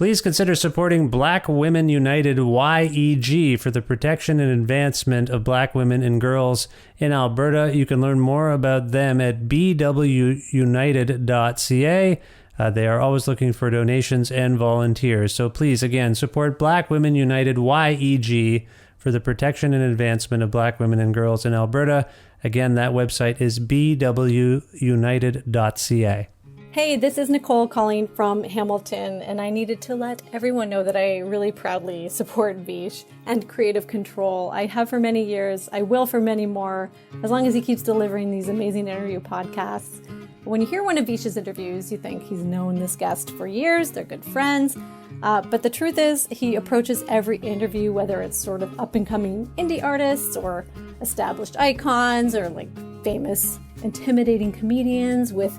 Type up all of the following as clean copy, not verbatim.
Please consider supporting Black Women United YEG for the protection and advancement of black women and girls in Alberta. You can learn more about them at bwunited.ca. They are always looking for donations and volunteers. So please, again, support Black Women United YEG for the protection and advancement of black women and girls in Alberta. Again, that website is bwunited.ca. Hey, this is Nicole calling from Hamilton, and I needed to let everyone know that I really proudly support Vish and Creative Control. I have for many years, I will for many more, as long as he keeps delivering these amazing interview podcasts. When you hear one of Vish's interviews, you think he's known this guest for years, they're good friends, but the truth is he approaches every interview, whether it's sort of up-and-coming indie artists or established icons or like famous, intimidating comedians with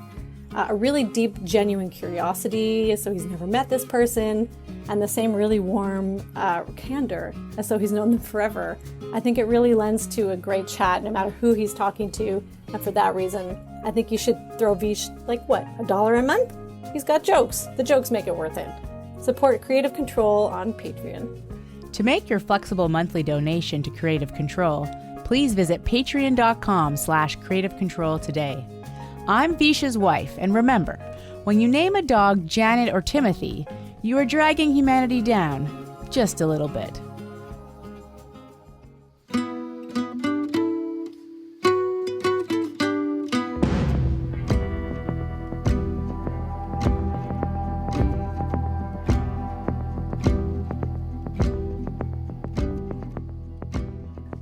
a really deep, genuine curiosity, as though he's never met this person, and the same really warm candor, as though he's known them forever. I think it really lends to a great chat, no matter who he's talking to, and for that reason, I think you should throw Vish, $1 a month? He's got jokes. The jokes make it worth it. Support Creative Control on Patreon. To make your flexible monthly donation to Creative Control, please visit patreon.com/Creative Control today. I'm Vish's wife, and remember, when you name a dog Janet or Timothy, you are dragging humanity down just a little bit.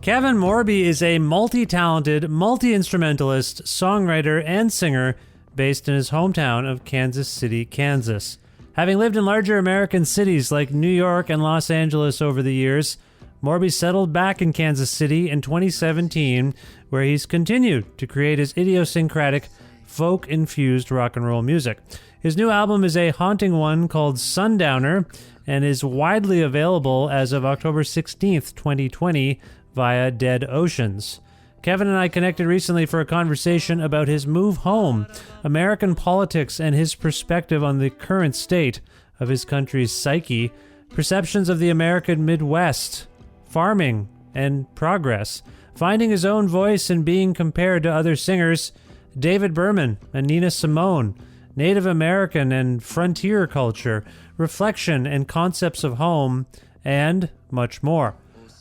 Kevin Morby is a multi-talented, multi-instrumentalist, songwriter, and singer based in his hometown of Kansas City, Kansas. Having lived in larger American cities like New York and Los Angeles over the years, Morby settled back in Kansas City in 2017, where he's continued to create his idiosyncratic, folk-infused rock and roll music. His new album is a haunting one called Sundowner and is widely available as of October 16th, 2020, via Dead Oceans. Kevin and I connected recently for a conversation about his move home, American politics, and his perspective on the current state of his country's psyche, perceptions of the American Midwest, farming, and progress, finding his own voice and being compared to other singers, David Berman and Nina Simone, Native American and frontier culture, reflection and concepts of home, and much more.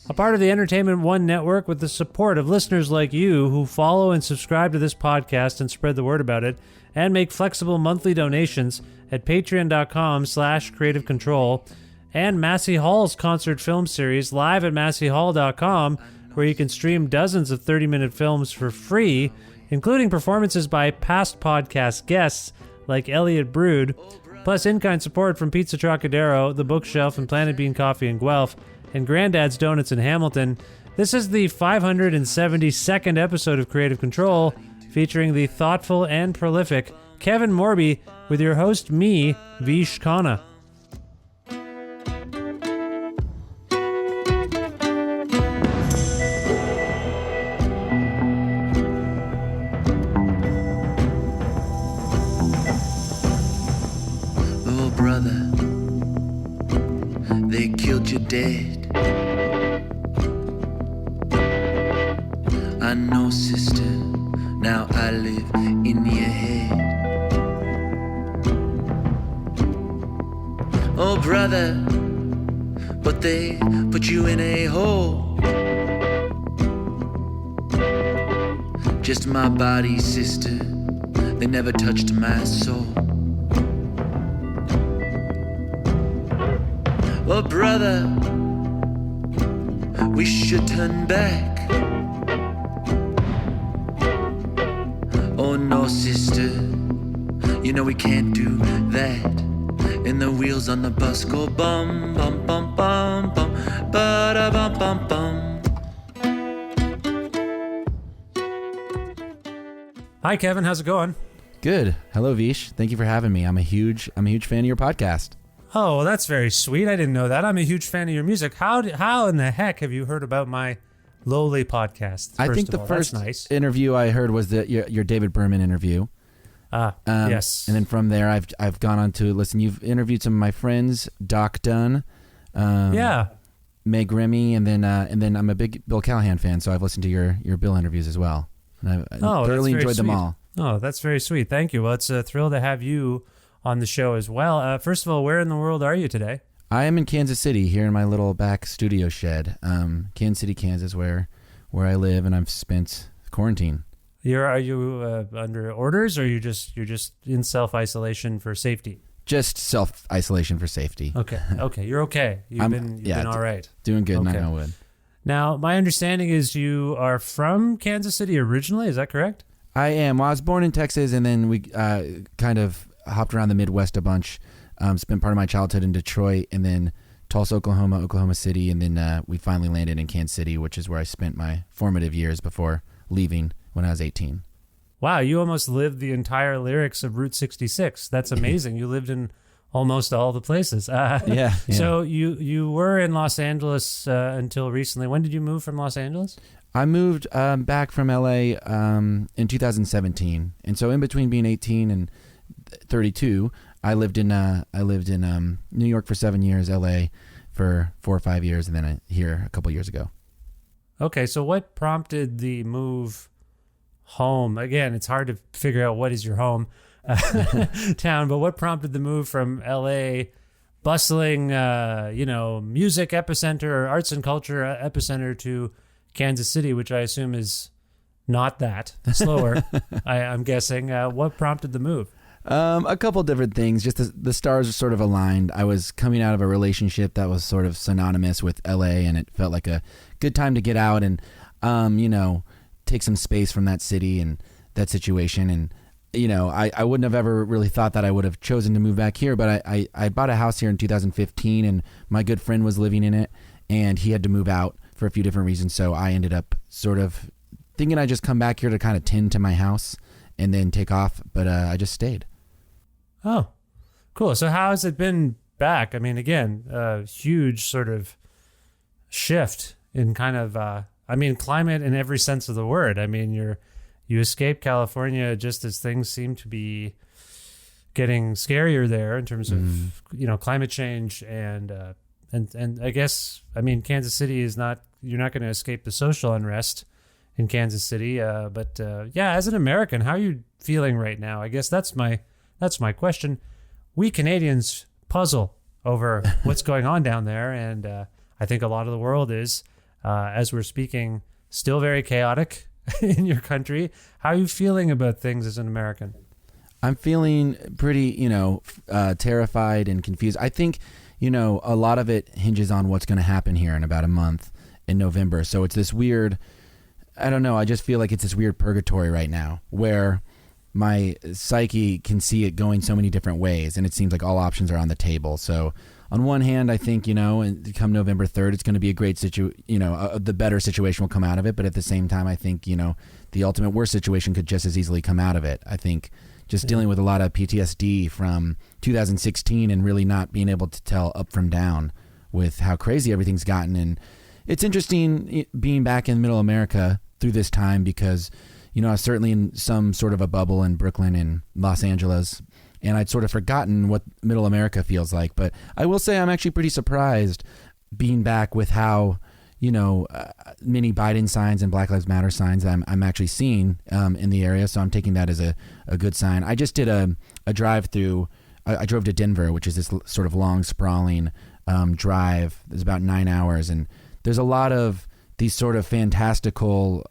A part of the Entertainment One network with the support of listeners like you who follow and subscribe to this podcast and spread the word about it, and make flexible monthly donations at patreon.com/Creative Control, and Massey Hall's concert film series live at masseyhall.com, where you can stream dozens of 30-minute films for free, including performances by past podcast guests like Elliot Brood, plus in-kind support from Pizza Trocadero, The Bookshelf, and Planet Bean Coffee in Guelph, and Granddad's Donuts in Hamilton. This is the 572nd episode of Creative Control, featuring the thoughtful and prolific Kevin Morby, with your host, me, Vish Khanna. Oh, brother, they killed you dead. I know, sister, now I live in your head. Oh, brother, but they put you in a hole. Just my body, sister, they never touched my soul. Oh, brother, we should turn back. Oh no, sister, you know we can't do that. And the wheels on the bus go bum, bum, bum, bum, bum, ba-da, bum, bum, bum. Hi, Kevin. How's it going? Good. Hello, Vish. Thank you for having me. I'm a huge fan of your podcast. Oh, well, that's very sweet. I didn't know that. I'm a huge fan of your music. How in the heck have you heard about my lowly podcast? I think the first interview I heard was your David Berman interview. Yes. And then from there, I've gone on to listen. You've interviewed some of my friends, Doc Dunn, Meg Remy, and then I'm a big Bill Callahan fan, so I've listened to your Bill interviews as well. And I thoroughly enjoyed them all. Oh, that's very sweet. Thank you. Well, it's a thrill to have you on the show as well. First of all, where in the world are you today? I am in Kansas City, here in my little back studio shed, Kansas City, Kansas, where I live, and I've spent quarantine. Are you under orders, or you're just in self-isolation for safety? Just self-isolation for safety. Okay. You're okay. You've been all right. Doing good, okay. knock on wood. Now, my understanding is you are from Kansas City originally. Is that correct? I am. Well, I was born in Texas, and then we kind of hopped around the Midwest a bunch. Spent part of my childhood in Detroit, and then Tulsa, Oklahoma City, and then we finally landed in Kansas City, which is where I spent my formative years before leaving when I was 18. Wow, you almost lived the entire lyrics of Route 66. That's amazing. You lived in almost all the places. Yeah. So you were in Los Angeles until recently. When did you move from Los Angeles? I moved back from LA in 2017, and so in between being 18 and 32, I lived in New York for 7 years, LA for 4 or 5 years, and then here a couple years ago. Okay, so what prompted the move home? Again, it's hard to figure out what is your home town, but what prompted the move from LA, bustling, music epicenter or arts and culture epicenter, to Kansas City, which I assume is not that slower. I'm guessing. What prompted the move? A couple different things. Just the stars are sort of aligned. I was coming out of a relationship that was sort of synonymous with LA, and it felt like a good time to get out and, take some space from that city and that situation. And, I wouldn't have ever really thought that I would have chosen to move back here, but I bought a house here in 2015, and my good friend was living in it, and he had to move out for a few different reasons. So I ended up sort of thinking I'd just come back here to kind of tend to my house and then take off, but I just stayed. Oh, cool. So how has it been back? I mean, again, a huge sort of shift in kind of, climate in every sense of the word. I mean, you escaped California just as things seem to be getting scarier there in terms of, climate change and I guess, Kansas City is not, you're not going to escape the social unrest in Kansas City. But as an American, how are you feeling right now? I guess that's my question. We Canadians puzzle over what's going on down there, and I think a lot of the world is, as we're speaking, still very chaotic in your country. How are you feeling about things as an American? I'm feeling pretty, terrified and confused. I think, a lot of it hinges on what's going to happen here in about a month in November. So it's this weird, I don't know, I just feel like it's this weird purgatory right now where my psyche can see it going so many different ways, and it seems like all options are on the table. So on one hand, I think, and come November 3rd, it's going to be a great the better situation will come out of it. But at the same time, I think, the ultimate worst situation could just as easily come out of it. I think just dealing with a lot of PTSD from 2016 and really not being able to tell up from down with how crazy everything's gotten. And it's interesting being back in middle America through this time because, I was certainly in some sort of a bubble in Brooklyn and Los Angeles, and I'd sort of forgotten what middle America feels like. But I will say I'm actually pretty surprised being back with how, many Biden signs and Black Lives Matter signs I'm actually seeing in the area. So I'm taking that as a good sign. I just did a drive through. I drove to Denver, which is this sort of long, sprawling drive. It's about 9 hours, and there's a lot of these sort of fantastical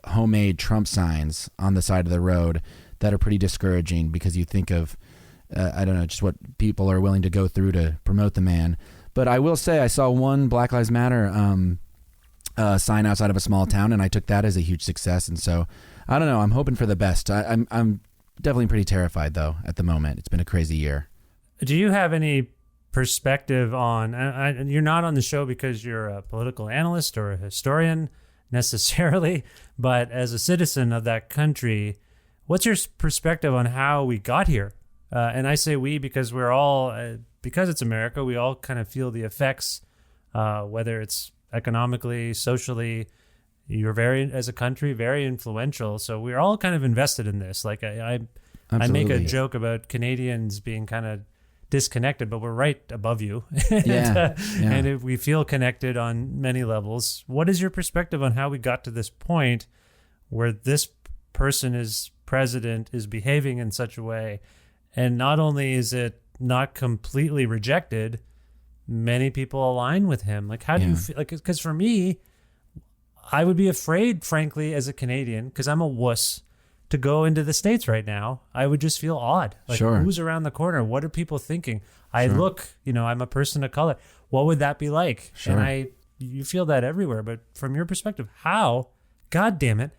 homemade Trump signs on the side of the road that are pretty discouraging because you think of, I don't know, just what people are willing to go through to promote the man. But I will say I saw one Black Lives Matter sign outside of a small town, and I took that as a huge success. And so, I don't know, I'm hoping for the best. I'm definitely pretty terrified, though, at the moment. It's been a crazy year. Do you have any perspective on, and you're not on the show because you're a political analyst or a historian necessarily, but as a citizen of that country, what's your perspective on how we got here? And I say we because we're all, because it's America, we all kind of feel the effects, whether it's economically, socially. You're as a country, very influential. So we're all kind of invested in this. Like make a Absolutely. joke about Canadians being kind of disconnected, but we're right above you. Yeah. And we feel connected on many levels. What is your perspective on how we got to this point where this person is president, is behaving in such a way, and not only is it not completely rejected, many people align with him? Like, how do you feel? Like, because for me, I would be afraid, frankly, as a Canadian, because I'm a wuss, to go into the States right now. I would just feel odd. Like, Sure. who's around the corner? What are people thinking? I'm a person of color. What would that be like? Sure. And you feel that everywhere. But from your perspective, how, God damn it,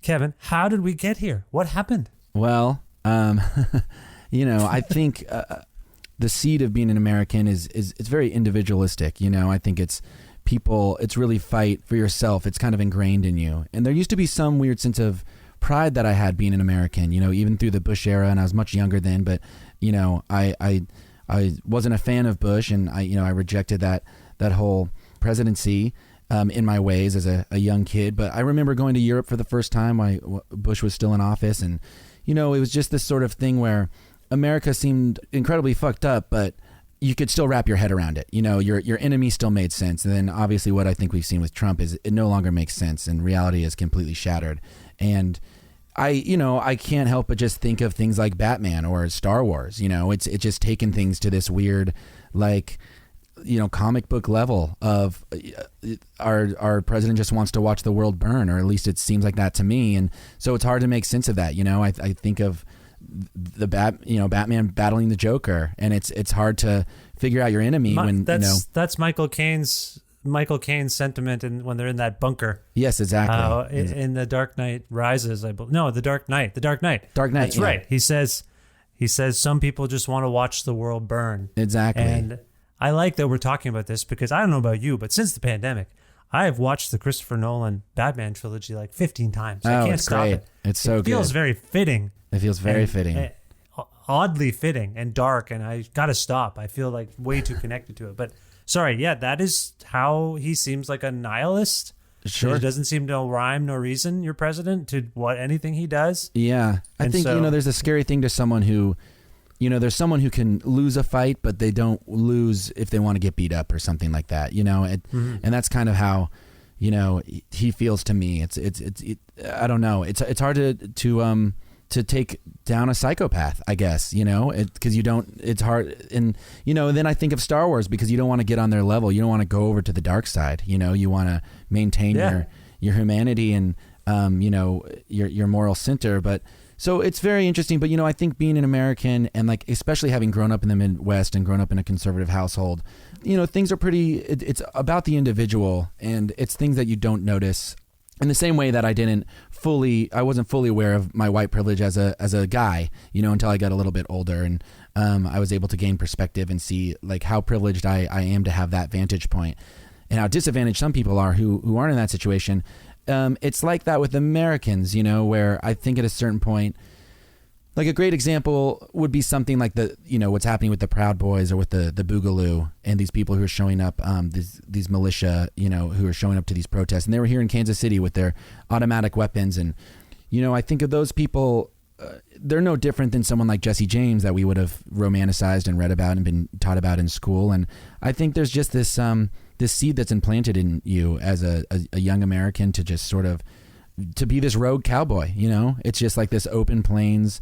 Kevin, how did we get here? What happened? Well, I think the seed of being an American is it's very individualistic. I think it's really fight for yourself. It's kind of ingrained in you. And there used to be some weird sense of pride that I had being an American, even through the Bush era, and I was much younger then, but I wasn't a fan of Bush, and I rejected that whole presidency in my ways as a young kid. But I remember going to Europe for the first time while Bush was still in office, and it was just this sort of thing where America seemed incredibly fucked up, but you could still wrap your head around it. Your enemy still made sense. And then obviously what I think we've seen with Trump is it no longer makes sense, and reality is completely shattered. And I can't help but just think of things like Batman or Star Wars. It's just taken things to this weird, comic book level of our president just wants to watch the world burn, or at least it seems like that to me. And so it's hard to make sense of that. I think of Batman battling the Joker, and it's hard to figure out your enemy that's Michael Caine's sentiment when they're in that bunker. Yes, exactly. In The Dark Knight Rises, I believe. No, The Dark Knight. That's yeah. right. He says some people just want to watch the world burn. Exactly. And I like that we're talking about this, because I don't know about you, but since the pandemic, I have watched the Christopher Nolan Batman trilogy like 15 times. I can't stop great. it. It's so good. It feels very fitting. It feels very fitting. Oddly fitting and dark, and I got to stop. I feel like way too connected to it. But sorry, yeah, that is how he seems, like a nihilist. Sure. It doesn't seem no rhyme, no reason, your president, to anything he does. Yeah. I think, there's a scary thing to someone who, there's someone who can lose a fight, but they don't lose if they want to get beat up or something like that, and that's kind of how, he feels to me. It's I don't know. It's hard to take down a psychopath, I guess, because it's hard. And, then I think of Star Wars, because you don't want to get on their level. You don't want to go over to the dark side. You want to maintain your humanity and, your moral center. But so it's very interesting. But, I think being an American and especially having grown up in the Midwest and grown up in a conservative household, things are it's about the individual, and it's things that you don't notice. In the same way that I wasn't fully aware of my white privilege as a guy, until I got a little bit older, and I was able to gain perspective and see how privileged I am to have that vantage point, and how disadvantaged some people are who aren't in that situation. It's like that with Americans, where I think at a certain point, a great example would be something like what's happening with the Proud Boys or with the Boogaloo and these people who are showing up, these militia, who are showing up to these protests. And they were here in Kansas City with their automatic weapons. And, I think of those people, they're no different than someone like Jesse James that we would have romanticized and read about and been taught about in school. And I think there's just this seed that's implanted in you as a young American to just sort of to be this rogue cowboy. It's just like this open plains,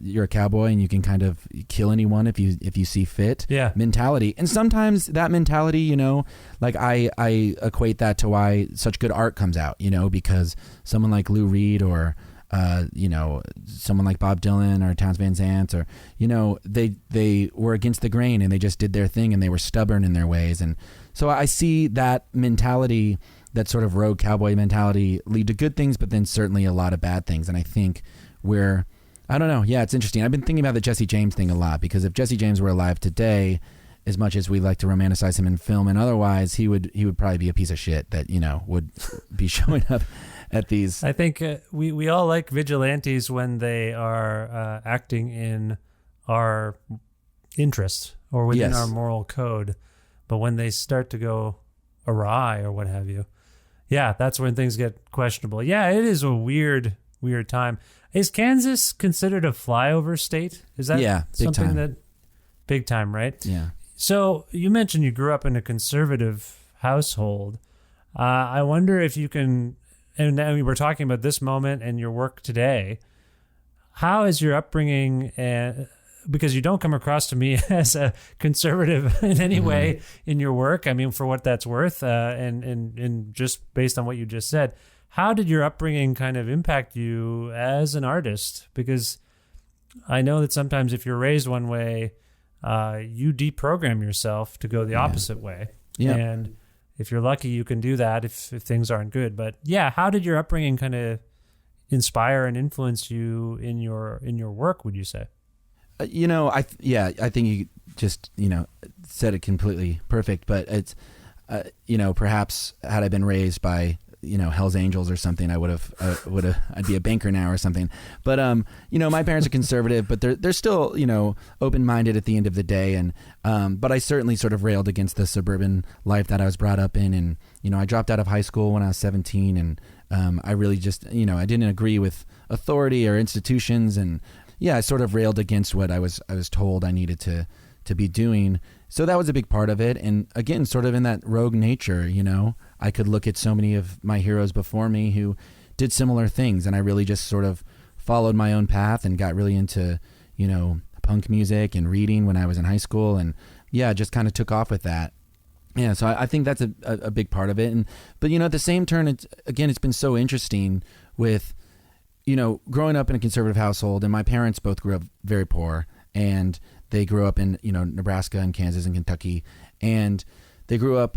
you're a cowboy and you can kind of kill anyone if you see fit mentality. And sometimes that mentality, I equate that to why such good art comes out, because someone like Lou Reed or someone like Bob Dylan or Townes Van Zandt, or they were against the grain and they just did their thing and they were stubborn in their ways. And so I see that mentality, that sort of rogue cowboy mentality, lead to good things, but then certainly a lot of bad things. And I think I don't know. Yeah, it's interesting. I've been thinking about the Jesse James thing a lot, because if Jesse James were alive today, as much as we like to romanticize him in film and otherwise, he would probably be a piece of shit that, would be showing up at these. I think we all like vigilantes when they are acting in our interest or within our moral code. But when they start to go awry or what have you, that's when things get questionable. Yeah, it is a weird weird time. Is Kansas considered a flyover state? Is that big something time. that big time, right? Yeah. So you mentioned you grew up in a conservative household. I wonder if you can, and now we were talking about this moment and your work today. How is your upbringing, because you don't come across to me as a conservative in any way in your work. I mean, for what that's worth, and just based on what you just said, how did your upbringing kind of impact you as an artist? Because I know that sometimes if you're raised one way, you deprogram yourself to go the opposite way. Yeah. And if you're lucky, you can do that if things aren't good. But yeah, how did your upbringing kind of inspire and influence you in your work, would you say? I think you just, said it completely perfect, but it's, perhaps had I been raised by, Hell's Angels or something, I'd be a banker now or something. But, my parents are conservative, but they're still, open-minded at the end of the day. And, but I certainly sort of railed against the suburban life that I was brought up in. And, I dropped out of high school when I was 17, and, I really just, I didn't agree with authority or institutions, and I sort of railed against what I was told I needed to be doing. So that was a big part of it. And again, sort of in that rogue nature, I could look at so many of my heroes before me who did similar things, and I really just sort of followed my own path and got really into, punk music and reading when I was in high school, and just kind of took off with that. Yeah, so I think that's a big part of it. But at the same turn, it's been so interesting with, growing up in a conservative household, and my parents both grew up very poor, and they grew up in, Nebraska and Kansas and Kentucky, and they grew up,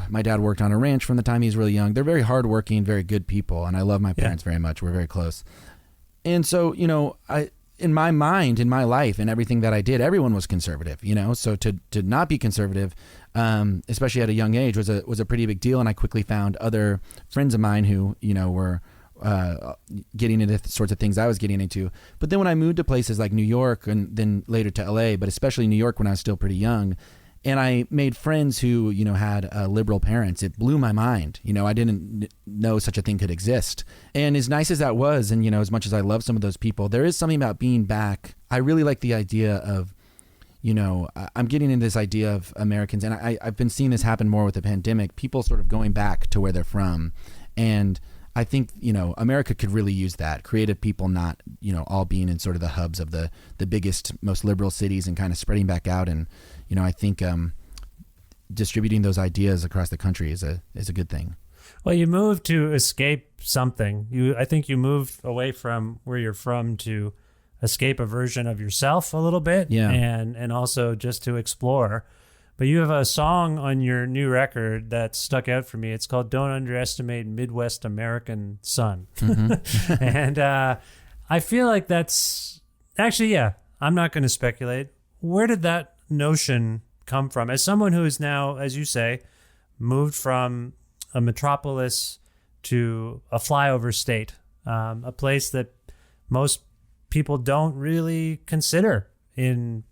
my dad worked on a ranch from the time he was really young. They're very hardworking, very good people, and I love my parents very much. We're very close. And so, in my mind, in my life, and everything that I did, everyone was conservative, so to not be conservative, especially at a young age, was a pretty big deal. And I quickly found other friends of mine who, were getting into the sorts of things I was getting into. But then when I moved to places like New York and then later to LA, but especially New York when I was still pretty young, and I made friends who, had liberal parents, it blew my mind. I didn't know such a thing could exist. And as nice as that was, and, as much as I love some of those people, there is something about being back. I really like the idea of, I'm getting into this idea of Americans, and I've been seeing this happen more with the pandemic, people sort of going back to where they're from. And I think, America could really use that. Creative people not, all being in sort of the hubs of the biggest, most liberal cities and kind of spreading back out. And, I think distributing those ideas across the country is a good thing. Well, you moved to escape something. I think you moved away from where you're from to escape a version of yourself a little bit. Yeah. And also just to explore. But you have a song on your new record that stuck out for me. It's called Don't Underestimate Midwest American Sun. Mm-hmm. And I feel like that's actually, I'm not going to speculate. Where did that notion come from? As someone who is now, as you say, moved from a metropolis to a flyover state, a place that most people don't really consider in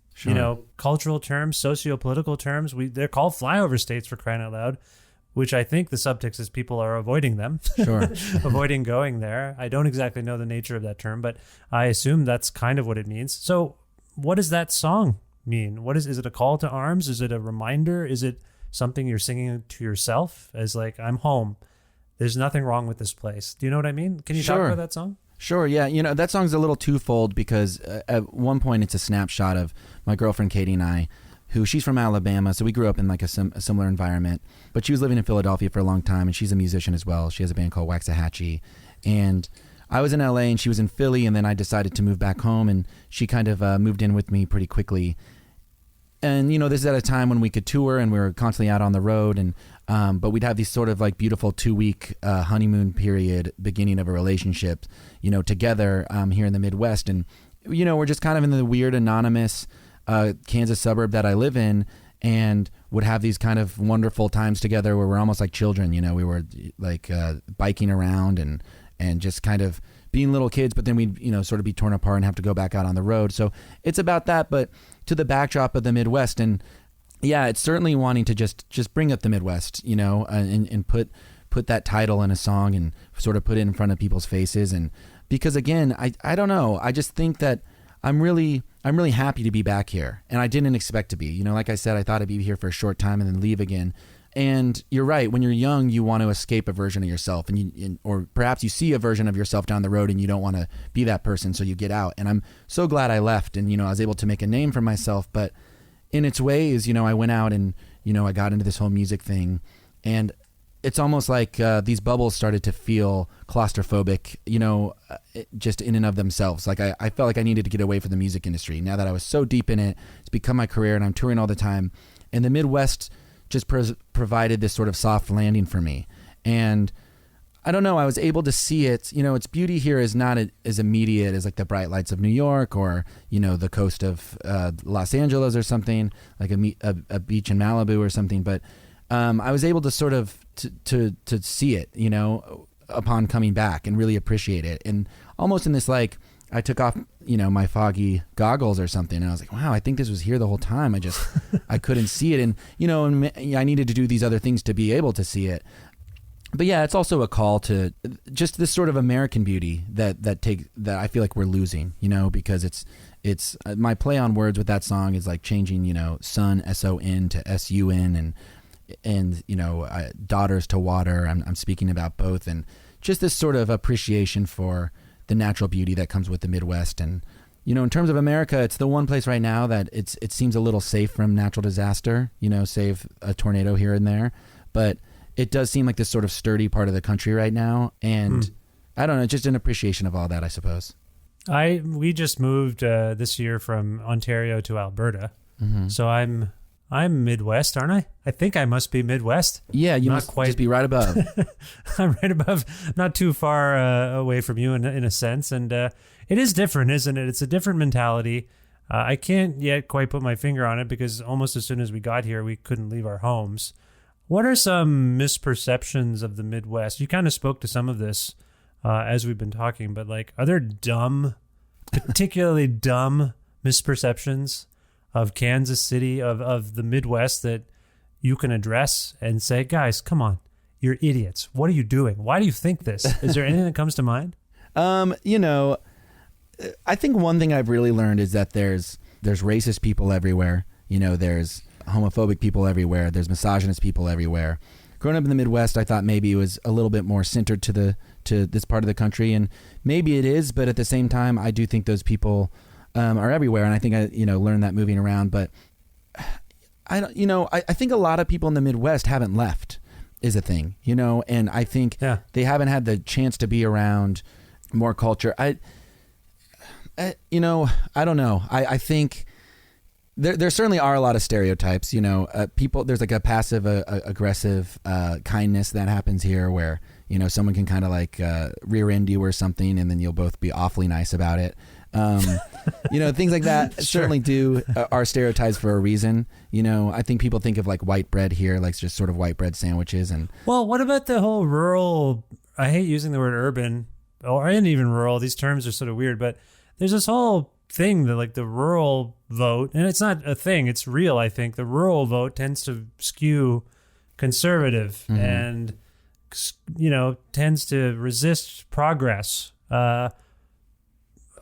cultural terms, socio-political terms. They're called flyover states, for crying out loud, which I think the subtext is people are avoiding them, avoiding going there. I don't exactly know the nature of that term, but I assume that's kind of what it means. So what does that song mean? Is it a call to arms? Is it a reminder? Is it something you're singing to yourself as like, I'm home. There's nothing wrong with this place. Do you know what I mean? Can you talk about that song? Sure, yeah. That song's a little twofold because at one point it's a snapshot of my girlfriend Katie and I, she's from Alabama, so we grew up in like a similar environment, but she was living in Philadelphia for a long time, and she's a musician as well. She has a band called Waxahachie, and I was in LA and she was in Philly, and then I decided to move back home, and she kind of moved in with me pretty quickly. And, this is at a time when we could tour and we were constantly out on the road, and but we'd have these sort of like beautiful 2-week honeymoon period, beginning of a relationship, together here in the Midwest. And, we're just kind of in the weird anonymous Kansas suburb that I live in, and would have these kind of wonderful times together where we're almost like children. We were like biking around and just kind of being little kids, but then we'd, sort of be torn apart and have to go back out on the road. So it's about that, but to the backdrop of the Midwest. And it's certainly wanting to just bring up the Midwest, and put that title in a song and sort of put it in front of people's faces. And because again, I don't know. I just think that I'm really happy to be back here, and I didn't expect to be. You know, like I said, I thought I'd be here for a short time and then leave again. And you're right. When you're young, you want to escape a version of yourself, or perhaps you see a version of yourself down the road, and you don't want to be that person, so you get out. And I'm so glad I left, and I was able to make a name for myself. But in its ways, I went out and I got into this whole music thing, and it's almost like these bubbles started to feel claustrophobic, just in and of themselves. Like I felt like I needed to get away from the music industry. Now that I was so deep in it, it's become my career, and I'm touring all the time. And the Midwest just provided this sort of soft landing for me. And I don't know, I was able to see it. Its beauty here is not as immediate as like the bright lights of New York or, the coast of Los Angeles or something, like a beach in Malibu or something. But I was able to sort of to see it, upon coming back and really appreciate it. And almost in this, like, I took off, my foggy goggles or something, and I was like, wow, I think this was here the whole time. I couldn't see it. And, I needed to do these other things to be able to see it. But yeah, it's also a call to just this sort of American beauty that I feel like we're losing, because it's my play on words with that song is like changing, sun, S-O-N to S-U-N, and daughters to water. I'm speaking about both, and just this sort of appreciation for the natural beauty that comes with the Midwest. And in terms of America, it's the one place right now that it seems a little safe from natural disaster, save a tornado here and there, but it does seem like this sort of sturdy part of the country right now. And I don't know, just an appreciation of all that, I suppose. We just moved this year from Ontario to Alberta, so I'm Midwest, aren't I? I think I must be Midwest. Yeah, you must just be right above. I'm right above, not too far away from you in a sense. And it is different, isn't it? It's a different mentality. I can't yet quite put my finger on it because almost as soon as we got here, we couldn't leave our homes. What are some misperceptions of the Midwest? You kind of spoke to some of this as we've been talking, but like, are there particularly dumb misperceptions of Kansas City, of the Midwest that you can address and say, guys, come on, you're idiots. What are you doing? Why do you think this? Is there anything that comes to mind? I think one thing I've really learned is that there's racist people everywhere. There's homophobic people everywhere. There's misogynist people everywhere. Growing up in the Midwest, I thought maybe it was a little bit more centered to this part of the country, and maybe it is, but at the same time, I do think those people are everywhere, and I think I learned that moving around. But I don't, I think a lot of people in the Midwest haven't left is a thing, and I think they haven't had the chance to be around more culture. I don't know. I think there certainly are a lot of stereotypes. People, there's like a passive aggressive kindness that happens here where someone can kind of like rear end you or something, and then you'll both be awfully nice about it. Things like that certainly are stereotypes for a reason. I think people think of like white bread here, like just sort of white bread sandwiches. And well, what about the whole rural? I hate using the word urban or even rural. These terms are sort of weird, but there's this whole thing that like the rural vote, and it's not a thing, it's real. I think the rural vote tends to skew conservative and tends to resist progress.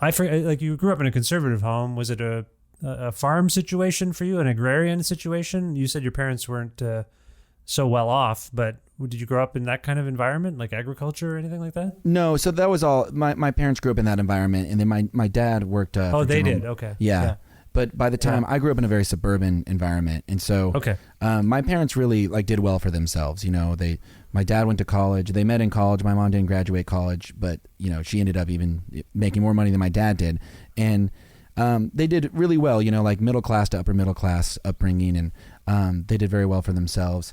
I forget, like, you grew up in a conservative home. Was it a farm situation for you, an agrarian situation? You said your parents weren't so well off, but did you grow up in that kind of environment, like agriculture or anything like that? No, so that was all. My parents grew up in that environment, and then my dad worked. They did. Okay. Yeah. But by the time I grew up in a very suburban environment, and so my parents really like did well for themselves. My dad went to college. They met in college. My mom didn't graduate college, but she ended up even making more money than my dad did, and they did really well. Like middle class to upper middle class upbringing, and they did very well for themselves,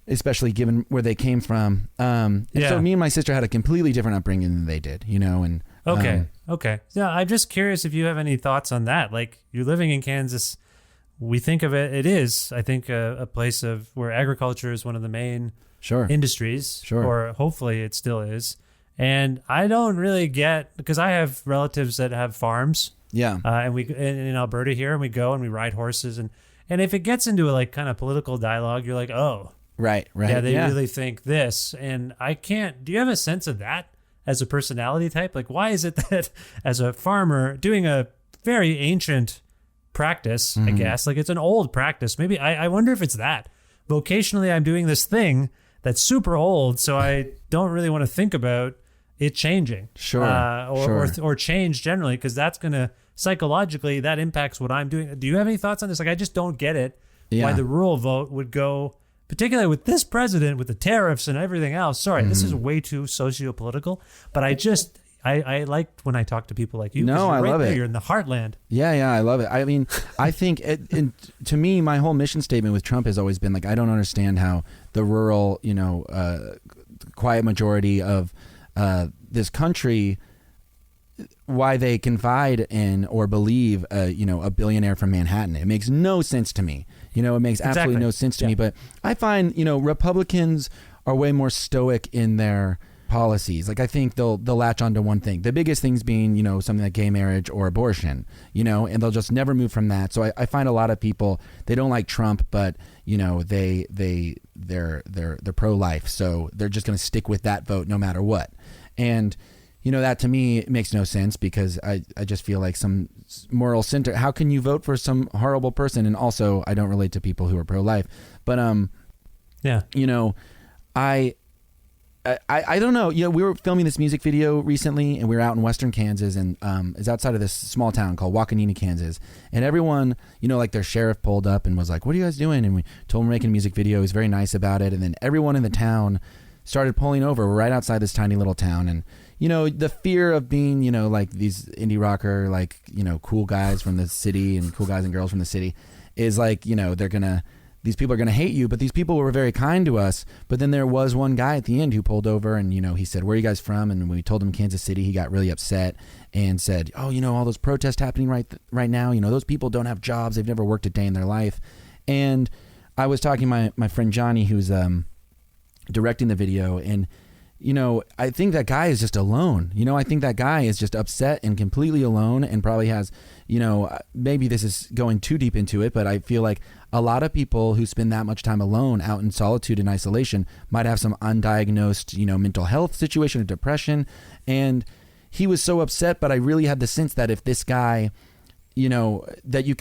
especially given where they came from. So me and my sister had a completely different upbringing than they did. And Okay. Yeah, I'm just curious if you have any thoughts on that. Like, you're living in Kansas. We think of it. It is, I think, a place of where agriculture is one of the main industries. Sure. Or hopefully it still is. And I don't really get, because I have relatives that have farms. Yeah. And we in Alberta here, and we go and we ride horses, and if it gets into a like kind of political dialogue, you're like, oh, right. Yeah, they really think this, and I can't. Do you have a sense of that as a personality type? Like, why is it that as a farmer doing a very ancient practice, I guess, like it's an old practice. Maybe I wonder if it's that. Vocationally, I'm doing this thing that's super old, so I don't really want to think about it changing. Sure. Or change generally, because that's going to, psychologically, that impacts what I'm doing. Do you have any thoughts on this? Like, I just don't get it. Yeah. Why the rural vote would go, particularly with this president, with the tariffs and everything else. Sorry, this is way too socio-political, but I like when I talk to people like you. No, I love it. You're in the heartland. Yeah, I love it. I mean, I think, to me, my whole mission statement with Trump has always been like, I don't understand how the rural, quiet majority of this country, why they confide in or believe, a billionaire from Manhattan. It makes no sense to me. It makes absolutely no sense to me. But I find, Republicans are way more stoic in their policies. Like, I think they'll latch onto one thing. The biggest things being, something like gay marriage or abortion, and they'll just never move from that. So I find a lot of people, they don't like Trump, but they're pro-life. So they're just going to stick with that vote no matter what. And that to me makes no sense, because I just feel like some moral center. How can you vote for some horrible person? And also, I don't relate to people who are pro-life, but I don't know. We were filming this music video recently, and we were out in western Kansas, and it's outside of this small town called Wakanina, Kansas. And everyone, like their sheriff pulled up and was like, "What are you guys doing?" And we told him we're making a music video. He's very nice about it. And then everyone in the town started pulling over. We're right outside this tiny little town, and the fear of being, like these indie rocker, like, cool guys from the city and cool guys and girls from the city is like, these people are going to hate you. But these people were very kind to us. But then there was one guy at the end who pulled over and, he said, "Where are you guys from?" And when we told him Kansas City, he got really upset and said, "Oh, all those protests happening right now, those people don't have jobs. They've never worked a day in their life." And I was talking to my friend Johnny, who's directing the video, and I think that guy is just alone. I think that guy is just upset and completely alone, and probably has, maybe this is going too deep into it, but I feel like a lot of people who spend that much time alone out in solitude and isolation might have some undiagnosed, mental health situation or depression. And he was so upset, but I really had the sense that if this guy, that you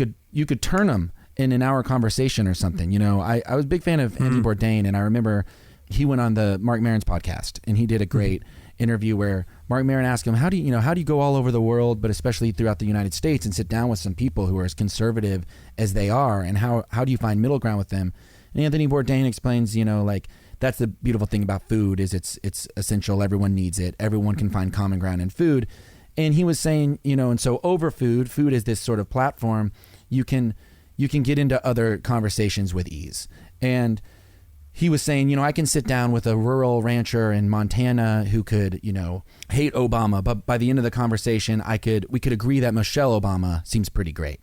could turn him in an hour conversation or something. I was a big fan of Anthony Bourdain, and I remember he went on the Mark Maron's podcast, and he did a great interview where Mark Maron asked him, how do you go all over the world, but especially throughout the United States, and sit down with some people who are as conservative as they are, and how do you find middle ground with them? And Anthony Bourdain explains, like, that's the beautiful thing about food is it's essential. Everyone needs it. Everyone can find common ground in food. And he was saying, and so over food is this sort of platform. You can get into other conversations with ease. And he was saying, I can sit down with a rural rancher in Montana who could, hate Obama, but by the end of the conversation, we could agree that Michelle Obama seems pretty great,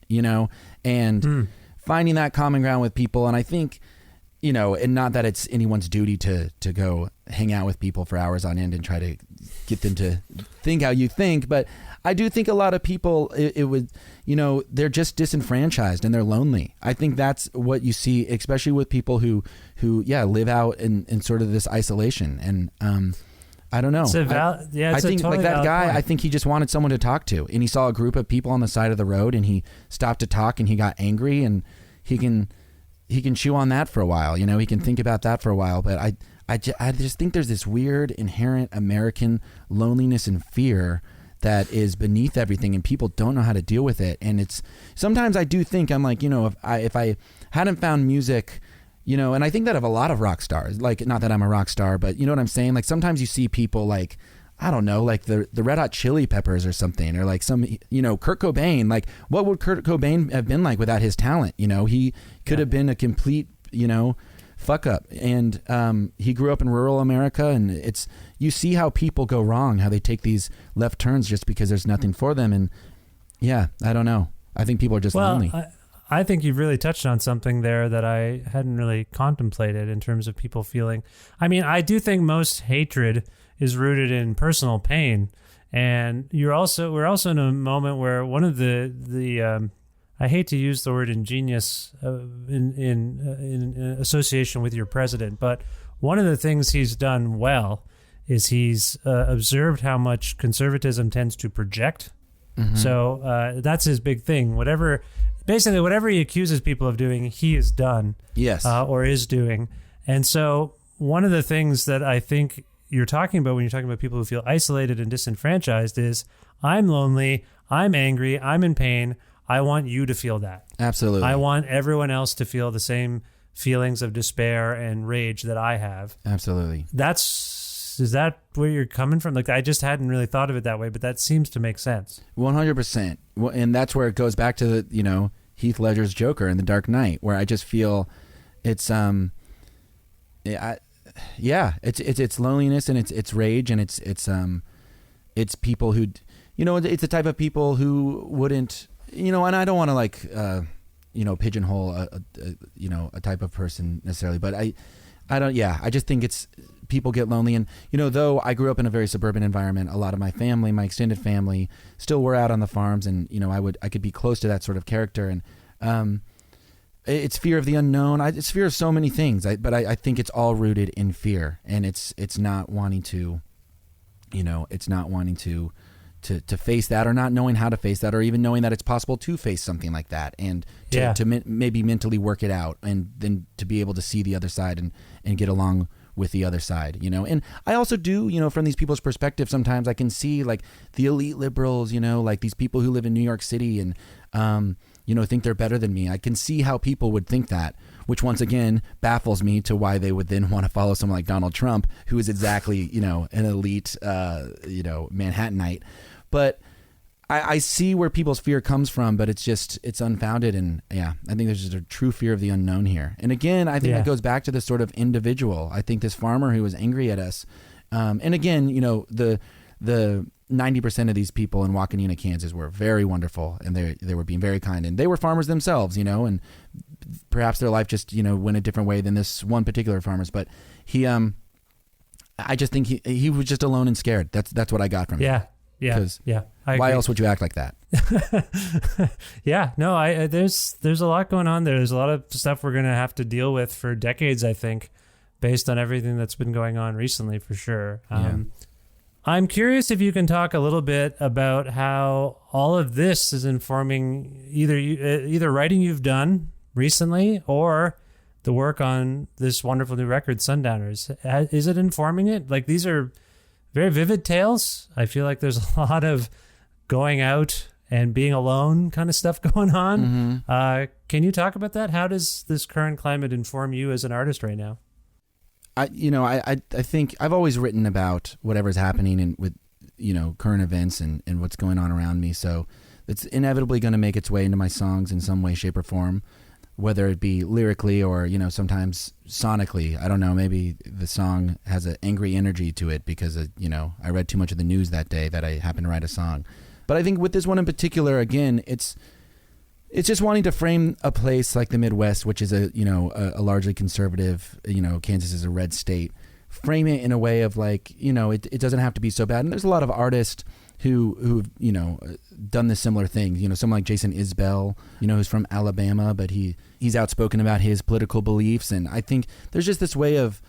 and finding that common ground with people. And I think, and not that it's anyone's duty to go hang out with people for hours on end and try to get them to think how you think, but I do think a lot of people, it would, they're just disenfranchised and they're lonely. I think that's what you see, especially with people who live out in sort of this isolation. And I don't know. I think like that guy, I think he just wanted someone to talk to, and he saw a group of people on the side of the road, and he stopped to talk, and he got angry, and he can chew on that for a while. He can think about that for a while. But I just think there's this weird inherent American loneliness and fear that is beneath everything, and people don't know how to deal with it. And it's sometimes I do think I'm like, if I hadn't found music, and I think that of a lot of rock stars, like, not that I'm a rock star, but you know what I'm saying? Like, sometimes you see people like, I don't know, like the Red Hot Chili Peppers or something, or like some, Kurt Cobain. Like, what would Kurt Cobain have been like without his talent? He could have been a complete, fuck up. And he grew up in rural America, and you see how people go wrong, how they take these left turns just because there's nothing for them. And yeah, I don't know. I think people are just lonely. I think you've really touched on something there that I hadn't really contemplated in terms of people feeling. I mean, I do think most hatred is rooted in personal pain, and we're also in a moment where one of the I hate to use the word ingenious in association with your president, but one of the things he's done well is he's observed how much conservatism tends to project. So that's his big thing. Whatever he accuses people of doing, he has done. Yes. Or is doing. And so one of the things that I think you're talking about when you're talking about people who feel isolated and disenfranchised is, I'm lonely, I'm angry, I'm in pain. I want you to feel that. Absolutely. I want everyone else to feel the same feelings of despair and rage that I have. Absolutely. Is that where you're coming from? Like, I just hadn't really thought of it that way, but that seems to make sense. 100%. And that's where it goes back to the, Heath Ledger's Joker in The Dark Knight, where I just feel it's it's loneliness and it's rage, and it's people who, it's the type of people who wouldn't, and I don't want to pigeonhole a type of person necessarily, but I just think it's people get lonely. And, though I grew up in a very suburban environment, a lot of my family, my extended family still were out on the farms, and, I could be close to that sort of character. And, it's fear of the unknown. It's fear of so many things, but I think it's all rooted in fear, and it's not wanting to, to face that, or not knowing how to face that, or even knowing that it's possible to face something like that, and to maybe mentally work it out, and then to be able to see the other side and get along with the other side, And I also do, from these people's perspective, sometimes I can see like the elite liberals, like these people who live in New York City and, think they're better than me. I can see how people would think that, which once again baffles me to why they would then want to follow someone like Donald Trump, who is exactly, an elite, Manhattanite. But I see where people's fear comes from, but it's unfounded. And I think there's just a true fear of the unknown here. And again, I think that goes back to this sort of individual. I think this farmer who was angry at us, and again, the 90% of these people in Waukena, Kansas were very wonderful, and they were being very kind, and they were farmers themselves, and perhaps their life just, went a different way than this one particular farmer's. But he, I just think he was just alone and scared. That's what I got from him. Yeah. Why else would you act like that? There's a lot going on there. There's a lot of stuff we're going to have to deal with for decades, I think, based on everything that's been going on recently, for sure. I'm curious if you can talk a little bit about how all of this is informing either writing you've done recently or the work on this wonderful new record, Sundowners. Is it informing it? Like, these are very vivid tales. I feel like there's a lot of going out and being alone kind of stuff going on. Mm-hmm. Can you talk about that? How does this current climate inform you as an artist right now? I think I've always written about whatever's happening with, current events and what's going on around me. So it's inevitably going to make its way into my songs in some way, shape, or form, whether it be lyrically or, sometimes sonically. I don't know, maybe the song has an angry energy to it because, I read too much of the news that day that I happened to write a song. But I think with this one in particular, again, it's just wanting to frame a place like the Midwest, which is a largely conservative, Kansas is a red state, frame it in a way of like, it doesn't have to be so bad. And there's a lot of artists who've done this similar thing, someone like Jason Isbell, who's from Alabama, but he's outspoken about his political beliefs. And I think there's just this way of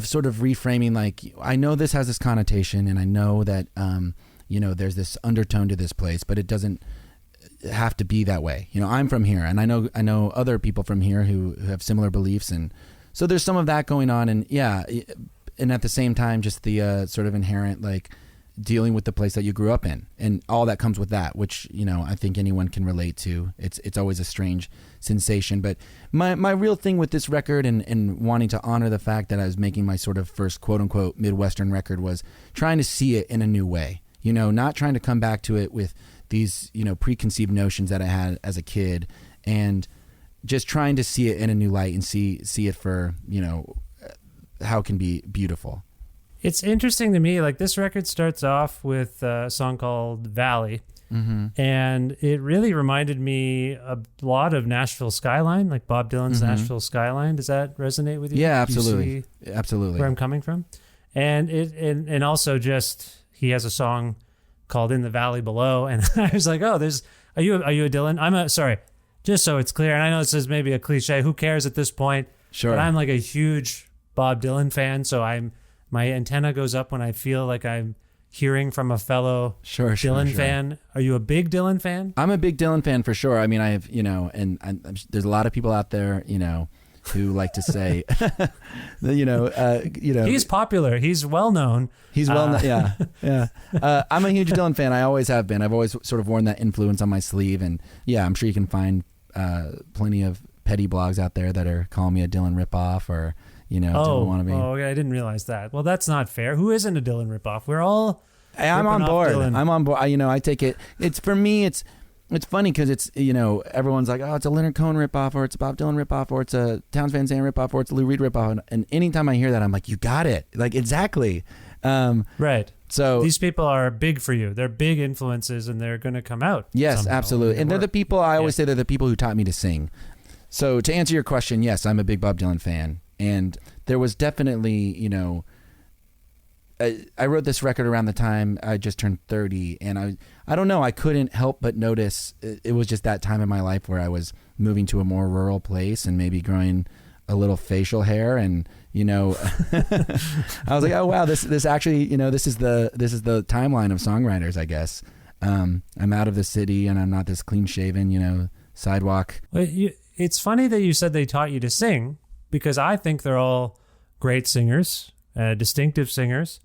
sort of reframing, like, I know this has this connotation, and I know that, there's this undertone to this place, but it doesn't have to be that way. I'm from here, and I know other people from here who have similar beliefs, and so there's some of that going on. And and at the same time, just the sort of inherent, like, dealing with the place that you grew up in and all that comes with that, which I think anyone can relate to. It's always a strange sensation. But my real thing with this record and wanting to honor the fact that I was making my sort of first quote unquote Midwestern record was trying to see it in a new way, not trying to come back to it with these, preconceived notions that I had as a kid, and just trying to see it in a new light and see it for, how it can be beautiful. It's interesting to me, like, this record starts off with a song called Valley, mm-hmm. and it really reminded me a lot of Nashville Skyline, like Bob Dylan's mm-hmm. Nashville Skyline. Does that resonate with you? Yeah, absolutely. Absolutely. Where I'm coming from? And also just, he has a song called In the Valley Below, and I was like, oh, are you a Dylan? Sorry, just so it's clear, and I know this is maybe a cliche, who cares at this point? Sure. But I'm like a huge Bob Dylan fan, so I'm my antenna goes up when I feel like I'm hearing from a fellow Dylan fan. Are you a big Dylan fan? I'm a big Dylan fan for sure. I mean, I have, there's a lot of people out there, who like to say, he's popular. He's well known. He's well known. Yeah. I'm a huge Dylan fan. I always have been. I've always sort of worn that influence on my sleeve. And yeah, I'm sure you can find plenty of petty blogs out there that are calling me a Dylan ripoff or, Dylan wannabe. Oh, I didn't realize that. Well, that's not fair. Who isn't a Dylan ripoff? We're all. I'm on board. I'm on board. I take it. For me, it's funny because it's, everyone's like, oh, it's a Leonard Cohen ripoff, or it's a Bob Dylan ripoff, or it's a Townes Van Zandt ripoff, or it's a Lou Reed ripoff. And anytime I hear that, I'm like, you got it. Like, exactly. Right. So these people are big for you. They're big influences, and they're going to come out. Yes, absolutely. And they're the people, I always say they're the people who taught me to sing. So to answer your question, yes, I'm a big Bob Dylan fan. And there was definitely, I wrote this record around the time I just turned 30, and I don't know, I couldn't help but notice it was just that time in my life where I was moving to a more rural place and maybe growing a little facial hair, and I was like, oh wow, this actually, this is the timeline of songwriters, I guess. I'm out of the city and I'm not this clean shaven, sidewalk. Well, it's funny that you said they taught you to sing, because I think they're all great singers, distinctive singers.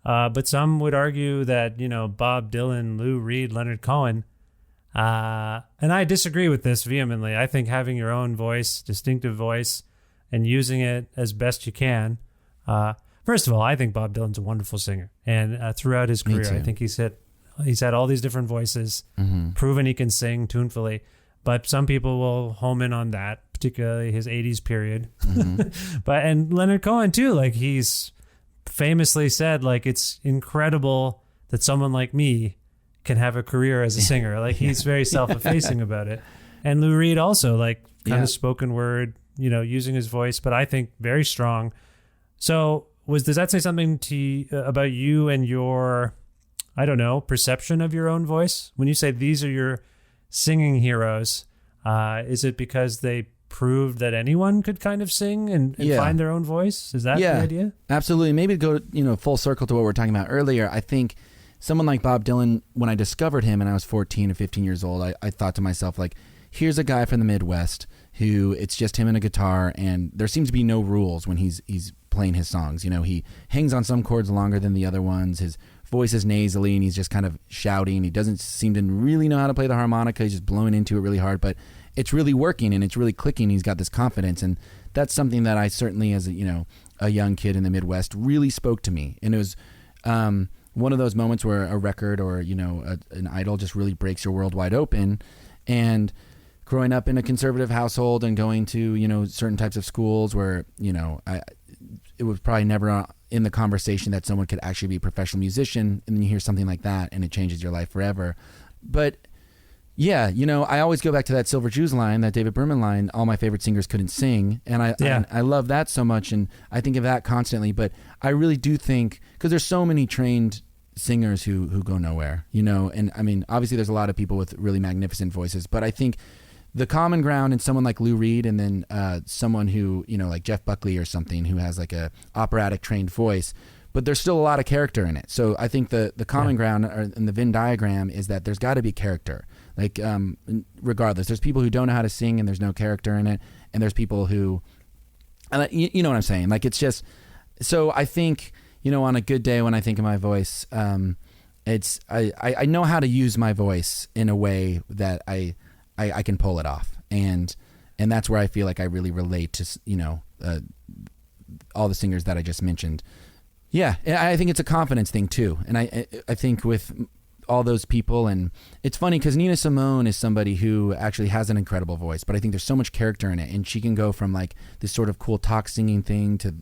But some would argue that, Bob Dylan, Lou Reed, Leonard Cohen, and I disagree with this vehemently. I think having your own voice, distinctive voice, and using it as best you can. First of all, I think Bob Dylan's a wonderful singer, and throughout his career, I think he's had all these different voices, proven he can sing tunefully. But some people will home in on that, particularly his 80s period. And Leonard Cohen too, like he's famously said, like, it's incredible that someone like me can have a career as a singer. Like he's very self-effacing about it. And Lou Reed also, like, kind of spoken word, using his voice, but I think very strong. So does that say something about you and your, I don't know, perception of your own voice? When you say these are your singing heroes, is it because they proved that anyone could kind of sing and find their own voice? Is that the idea? Absolutely. Maybe to go, full circle to what we were talking about earlier. I think someone like Bob Dylan, when I discovered him and I was 14 or 15 years old, I thought to myself, like, here's a guy from the Midwest who it's just him and a guitar, and there seems to be no rules when he's playing his songs. He hangs on some chords longer than the other ones. His voice is nasally and he's just kind of shouting. He doesn't seem to really know how to play the harmonica. He's just blowing into it really hard, but it's really working and it's really clicking. He's got this confidence, and that's something that I certainly, as a young kid in the Midwest, really spoke to me. And it was one of those moments where a record or an idol just really breaks your world wide open. And growing up in a conservative household and going to certain types of schools where it was probably never in the conversation that someone could actually be a professional musician, and then you hear something like that and it changes your life forever. But yeah, I always go back to that Silver Jews line, that David Berman line, all my favorite singers couldn't sing. And I love that so much, and I think of that constantly. But I really do think, because there's so many trained singers who go nowhere, and I mean, obviously there's a lot of people with really magnificent voices, but I think the common ground in someone like Lou Reed, and then someone who, like Jeff Buckley or something, who has like a operatic trained voice, but there's still a lot of character in it. So I think the common ground in the Venn diagram is that there's got to be character. Like, regardless, there's people who don't know how to sing and there's no character in it, and there's people who, you know what I'm saying? Like, it's just, so I think, on a good day when I think of my voice, it's I know how to use my voice in a way that I can pull it off, and that's where I feel like I really relate to all the singers that I just mentioned. Yeah, I think it's a confidence thing too, and I think with all those people, and it's funny because Nina Simone is somebody who actually has an incredible voice, but I think there's so much character in it, and she can go from like this sort of cool talk singing thing to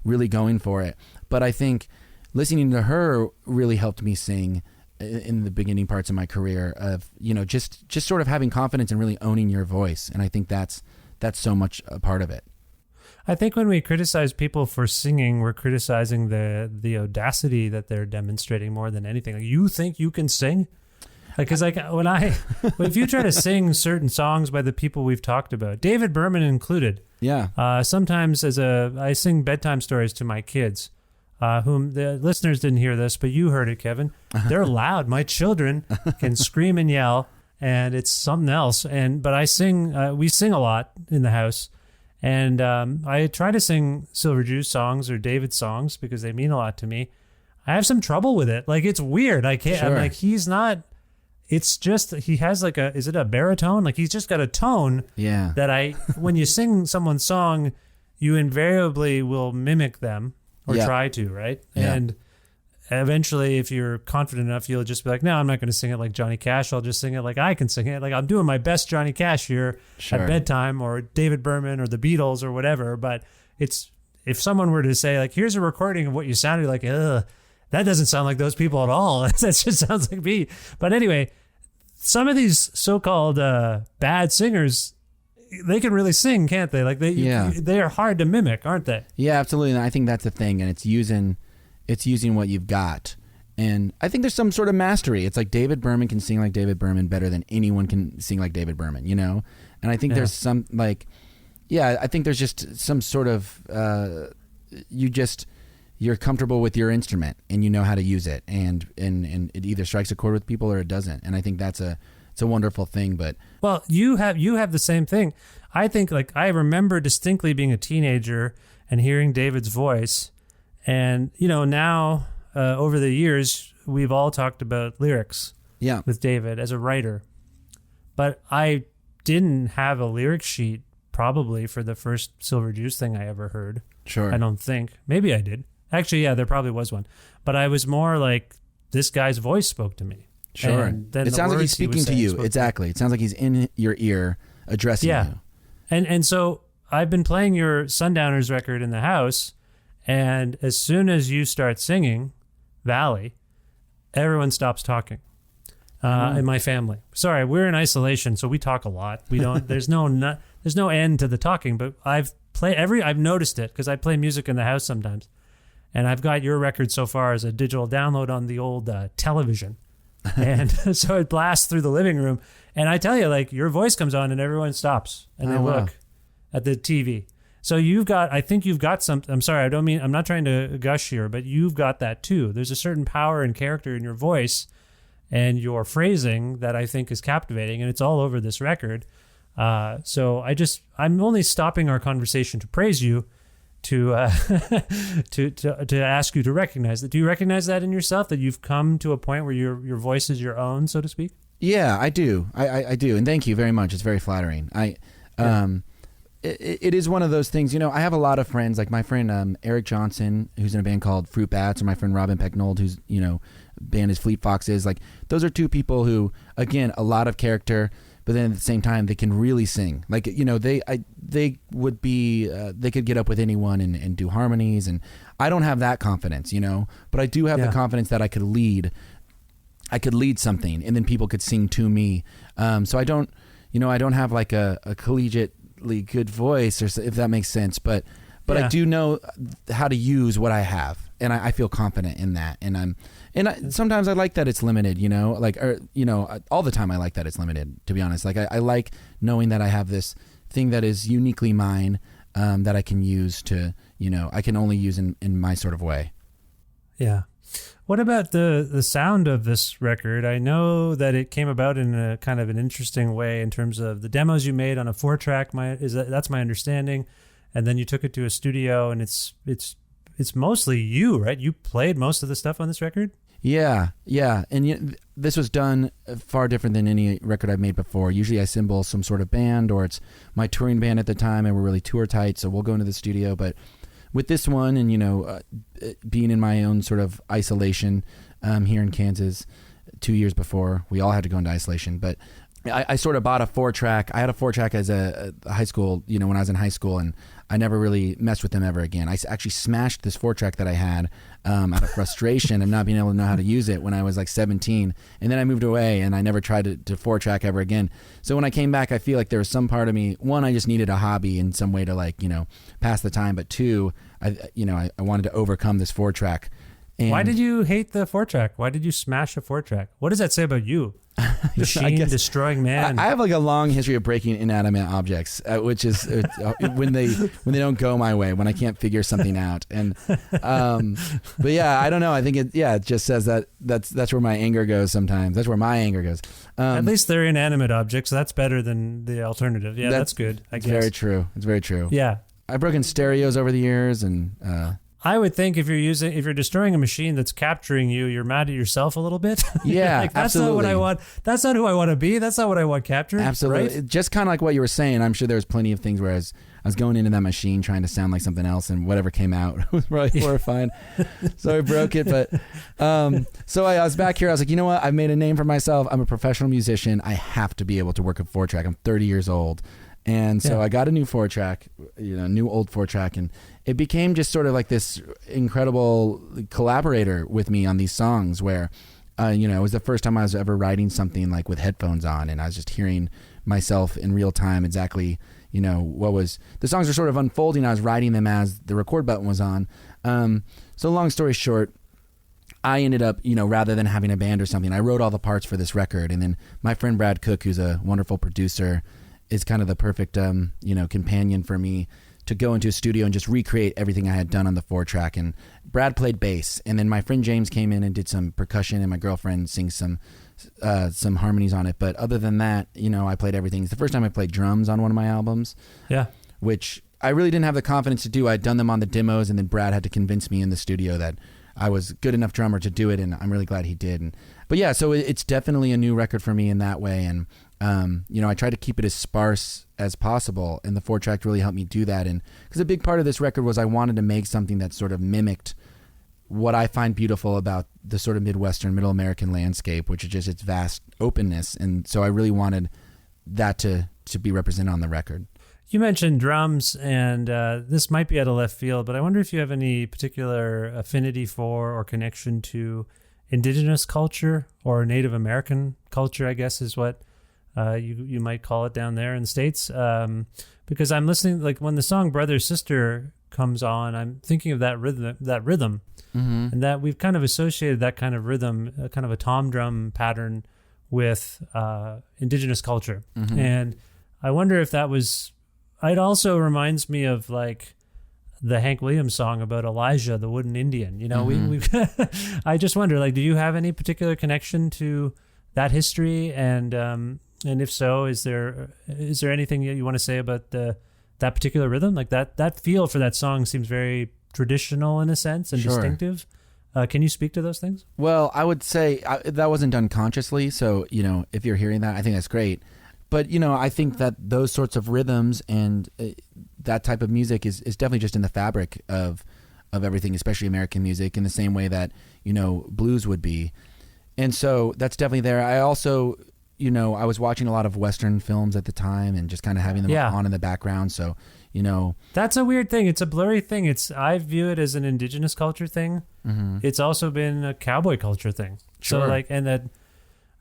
really going for it. But I think listening to her really helped me sing in the beginning parts of my career, of just sort of having confidence and really owning your voice, and I think that's so much a part of it. I think when we criticize people for singing, we're criticizing the audacity that they're demonstrating more than anything. Like, you think you can sing? Because if you try to sing certain songs by the people we've talked about, David Berman included. Yeah. Sometimes I sing bedtime stories to my kids. whom the listeners didn't hear this, but you heard it, Kevin. They're loud. My children can scream and yell, and it's something else. But I sing. We sing a lot in the house, and I try to sing Silver Juice songs or David songs because they mean a lot to me. I have some trouble with it. Like, it's weird. I can't. Sure. I'm like, he's not. It's just he has like a. Is it a baritone? Like, he's just got a tone. Yeah. That when you sing someone's song, you invariably will mimic them or try to, right? Yeah. And eventually, if you're confident enough, you'll just be like, no, I'm not going to sing it like Johnny Cash. I'll just sing it like I can sing it. Like, I'm doing my best Johnny Cash here at bedtime, or David Berman or the Beatles or whatever. But it's, if someone were to say, like, here's a recording of what you sounded like, ugh, that doesn't sound like those people at all. That just sounds like me. But anyway, some of these so-called bad singers, they can really sing, can't they? Like, they are hard to mimic, aren't they? Yeah, absolutely. And I think that's the thing. And it's using what you've got. And I think there's some sort of mastery. It's like David Berman can sing like David Berman better than anyone can sing like David Berman, you know? And I think there's some, like, I think there's just some sort of, you're comfortable with your instrument and you know how to use it. And it either strikes a chord with people or it doesn't. And I think it's a wonderful thing. But well, you have the same thing. I think, like, I remember distinctly being a teenager and hearing David's voice. And, you know, now over the years, we've all talked about lyrics with David as a writer. But I didn't have a lyric sheet probably for the first Silver Juice thing I ever heard. Sure. I don't think. Maybe I did. Actually, yeah, there probably was one. But I was more like, this guy's voice spoke to me. Sure. And then it sounds like he's speaking to you. Exactly. It sounds like he's in your ear addressing you. And so I've been playing your Sundowners record in the house, and as soon as you start singing Valley, everyone stops talking in my family. Sorry, we're in isolation, so we talk a lot. We don't. There's no end to the talking. But I've noticed it because I play music in the house sometimes, and I've got your record so far as a digital download on the old television. And so it blasts through the living room, and I tell you, like, your voice comes on and everyone stops and they look at the TV. So I think you've got some, I'm sorry, I'm not trying to gush here, but you've got that too. There's a certain power and character in your voice and your phrasing that I think is captivating, and it's all over this record. So I'm only stopping our conversation to praise you, to ask you to recognize that. Do you recognize that in yourself, that you've come to a point where your voice is your own, so to speak? Yeah, I do. I do. And thank you very much. It's very flattering. It is one of those things, you know. I have a lot of friends, like my friend Eric Johnson, who's in a band called Fruit Bats, or my friend Robin Pecknold, whose, you know, band is Fleet Foxes. Like, those are two people who, again, a lot of character, but then at the same time, they can really sing. Like, you know, they would be, they could get up with anyone and do harmonies. And I don't have that confidence, you know, but I do have the confidence that I could lead something and then people could sing to me. So I don't have like a collegiately good voice, or if that makes sense, but I do know how to use what I have. And I feel confident in that. Sometimes I like that it's limited, you know, like, or, you know, all the time I like that it's limited, to be honest. Like, I like knowing that I have this thing that is uniquely mine, that I can use to, you know, I can only use in my sort of way. Yeah. What about the sound of this record? I know that it came about in a kind of an interesting way in terms of the demos you made on a 4-track. That's my understanding. And then you took it to a studio, and it's mostly you, right? You played most of the stuff on this record? Yeah. And this was done far different than any record I've made before. Usually I cymbal some sort of band, or it's my touring band at the time, and we're really tour tight, so we'll go into the studio. But with this one, and, you know, being in my own sort of isolation here in Kansas 2 years before, we all had to go into isolation. But I sort of bought a 4-track. I had a 4-track as a high school, you know, when I was in high school, and I never really messed with them ever again. I actually smashed this 4-track that I had out of frustration and not being able to know how to use it when I was like 17. And then I moved away, and I never tried to 4-track ever again. So when I came back, I feel like there was some part of me, one, I just needed a hobby in some way to, like, you know, pass the time. But two, I wanted to overcome this 4-track And why did you hate the 4-track? Why did you smash a 4-track? What does that say about you? Machine destroying man. I have like a long history of breaking inanimate objects, which is when they don't go my way, when I can't figure something out. And but yeah, I don't know. I think it just says that's where my anger goes sometimes. That's where my anger goes. At least they're inanimate objects. So that's better than the alternative. Yeah, that's good. I guess. Very true. It's very true. Yeah. I've broken stereos over the years, and I would think if you're destroying a machine that's capturing you, you're mad at yourself a little bit. Yeah, like, that's absolutely. not what I want. That's not who I want to be. That's not what I want captured. Absolutely. Right? Just kind of like what you were saying. I'm sure there's plenty of things where I was going into that machine trying to sound like something else, and whatever came out was probably horrifying. So I broke it. But so I was back here. I was like, you know what? I've made a name for myself. I'm a professional musician. I have to be able to work a 4-track. I'm 30 years old. And so I got a new 4-track, new old 4-track, and it became just sort of like this incredible collaborator with me on these songs where, it was the first time I was ever writing something like with headphones on, and I was just hearing myself in real time exactly, what was, the songs were sort of unfolding. I was writing them as the record button was on. So long story short, I ended up, rather than having a band or something, I wrote all the parts for this record. And then my friend Brad Cook, who's a wonderful producer, is kind of the perfect, companion for me to go into a studio and just recreate everything I had done on the 4-track. And Brad played bass, and then my friend James came in and did some percussion, and my girlfriend sings some harmonies on it. But other than that, I played everything. It's the first time I played drums on one of my albums. Yeah. Which I really didn't have the confidence to do. I'd done them on the demos, and then Brad had to convince me in the studio that I was good enough drummer to do it, and I'm really glad he did. But yeah, so it's definitely a new record for me in that way. And I try to keep it as sparse as possible, and the 4-track really helped me do that. And because a big part of this record was I wanted to make something that sort of mimicked what I find beautiful about the sort of Midwestern, Middle American landscape, which is just its vast openness. And so I really wanted that to be represented on the record. You mentioned drums, and this might be out of left field, but I wonder if you have any particular affinity for or connection to indigenous culture or Native American culture, I guess is what you might call it down there in the States. Because I'm listening, like when the song Brother Sister comes on, I'm thinking of that rhythm, mm-hmm. and that we've kind of associated that kind of rhythm, kind of a tom drum pattern with indigenous culture. Mm-hmm. And I wonder if that was, it also reminds me of like the Hank Williams song about Elijah, the wooden Indian. Mm-hmm. I just wonder, like, do you have any particular connection to that history? And if so, is there anything that you want to say about that particular rhythm? Like that feel for that song seems very traditional in a sense and distinctive. Can you speak to those things? Well, I would say that wasn't done consciously. So, if you're hearing that, I think that's great. But, I think that those sorts of rhythms and that type of music is definitely just in the fabric of everything, especially American music, in the same way that, blues would be. And so that's definitely there. I also, I was watching a lot of Western films at the time and just kind of having them on in the background. So, That's a weird thing. It's a blurry thing. I view it as an indigenous culture thing. Mm-hmm. It's also been a cowboy culture thing. Sure. So and that,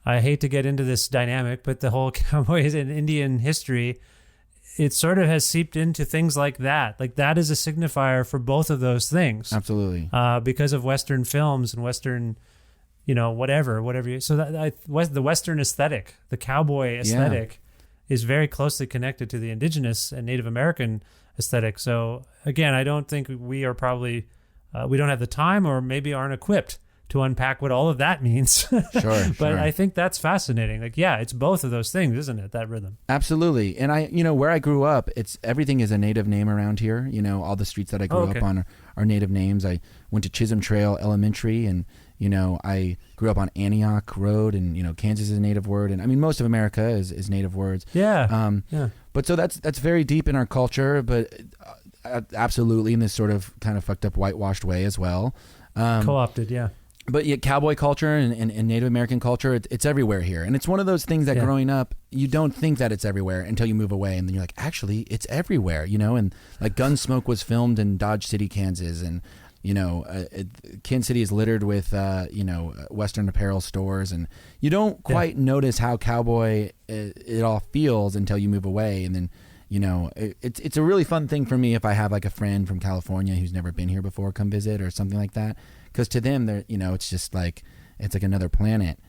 I hate to get into this dynamic, but the whole cowboys and Indian history, it sort of has seeped into things like that. Like that is a signifier for both of those things. Absolutely. Because of Western films and Western, whatever. So the Western aesthetic, the cowboy aesthetic is very closely connected to the indigenous and Native American aesthetic. So again, I don't think we are probably, we don't have the time or maybe aren't equipped to unpack what all of that means. Sure. But I think that's fascinating. Like, it's both of those things, isn't it? That rhythm. Absolutely. And where I grew up, everything is a native name around here. All the streets that I grew up on are native names. I went to Chisholm Trail Elementary, and, I grew up on Antioch Road, and, Kansas is a native word. And I mean, most of America is native words. Yeah. But so that's very deep in our culture, but absolutely in this sort of kind of fucked up whitewashed way as well. Co-opted. Yeah. But yet cowboy culture and Native American culture, it's everywhere here. And it's one of those things that growing up, you don't think that it's everywhere until you move away. And then you're like, actually, it's everywhere, And like Gunsmoke was filmed in Dodge City, Kansas. And, Kansas City is littered with, Western apparel stores. And you don't quite notice how cowboy it all feels until you move away. And then It's a really fun thing for me if I have like a friend from California who's never been here before come visit or something like that, because to them they're it's just like it's like another planet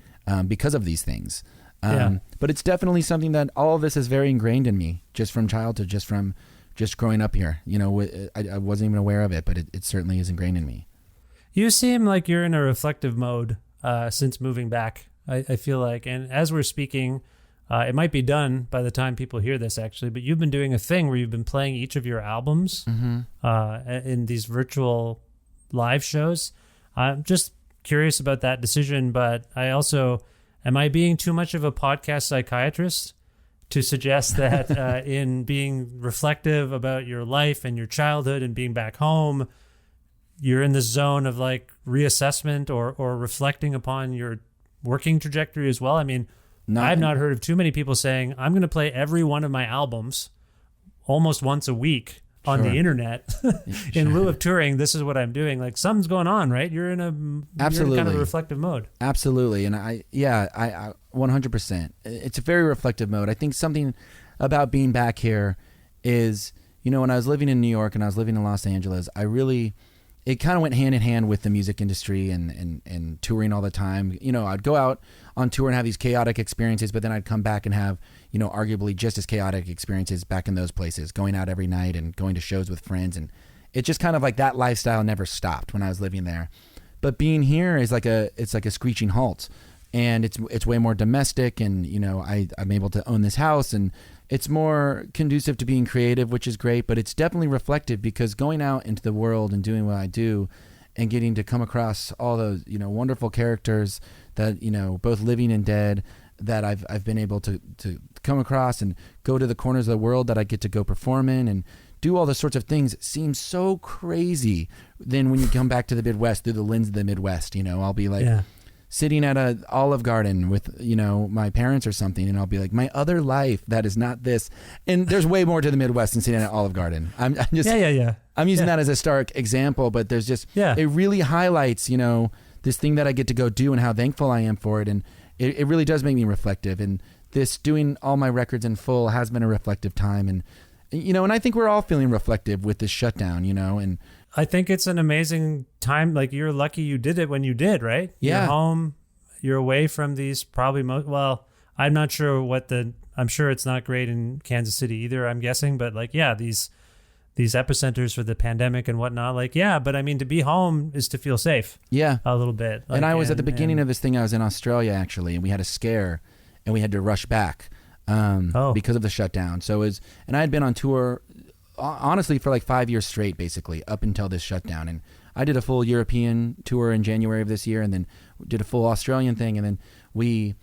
because of these things. But it's definitely something that all of this is very ingrained in me just from childhood, just growing up here. I wasn't even aware of it, but it certainly is ingrained in me. You seem like you're in a reflective mode since moving back, I feel like. And as we're speaking, it might be done by the time people hear this, actually, but you've been doing a thing where you've been playing each of your albums in these virtual live shows. I'm just curious about that decision, but I also, am I being too much of a podcast psychiatrist to suggest that in being reflective about your life and your childhood and being back home, you're in the zone of like reassessment or reflecting upon your working trajectory as well? I mean, I've not heard of too many people saying, I'm going to play every one of my albums almost once a week on the internet in lieu of touring. This is what I'm doing. Like, something's going on, right? You're in Absolutely. You're in kind of a reflective mode. Absolutely. And I 100%. It's a very reflective mode. I think something about being back here is, when I was living in New York and I was living in Los Angeles, it kind of went hand in hand with the music industry and touring all the time. I'd go out on tour and have these chaotic experiences, but then I'd come back and have, arguably just as chaotic experiences back in those places, going out every night and going to shows with friends. And it just kind of like that lifestyle never stopped when I was living there. But being here is it's like a screeching halt, and it's way more domestic. And, I'm able to own this house, and it's more conducive to being creative, which is great, but it's definitely reflective because going out into the world and doing what I do and getting to come across all those, wonderful characters that, both living and dead, that I've been able to come across and go to the corners of the world that I get to go perform in and do all the sorts of things seems so crazy. Then when you come back to the Midwest through the lens of the Midwest, I'll be like, sitting at an Olive Garden with, my parents or something, and I'll be like, my other life that is not this. And there's way more to the Midwest than sitting at Olive Garden. I'm just I'm using that as a stark example, but there's just it really highlights, this thing that I get to go do and how thankful I am for it. And it really does make me reflective. And this doing all my records in full has been a reflective time. And and I think we're all feeling reflective with this shutdown, and I think it's an amazing time. Like, you're lucky you did it when you did, right? Yeah. You're home. You're away from these probably I'm not sure I'm sure it's not great in Kansas City either, I'm guessing. But these epicenters for the pandemic and whatnot, but I mean, to be home is to feel safe. Yeah. A little bit. And I was at the beginning of this thing, I was in Australia actually, and we had a scare and we had to rush back because of the shutdown. And I had been on tour honestly for like 5 years straight, basically, up until this shutdown. And I did a full European tour in January of this year, and then did a full Australian thing. And then we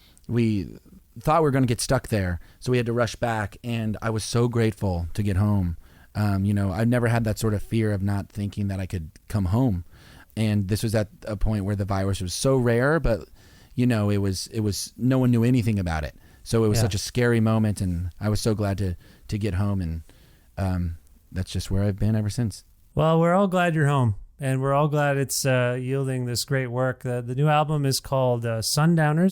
thought we were going to get stuck there, so we had to rush back. And I was so grateful to get home. I've never had that sort of fear of not thinking that I could come home. And this was at a point where the virus was so rare, but it was no one knew anything about it. So it was such a scary moment, and I was so glad to get home. And that's just where I've been ever since. Well, we're all glad you're home, and we're all glad it's yielding this great work. The new album is called Sundowners.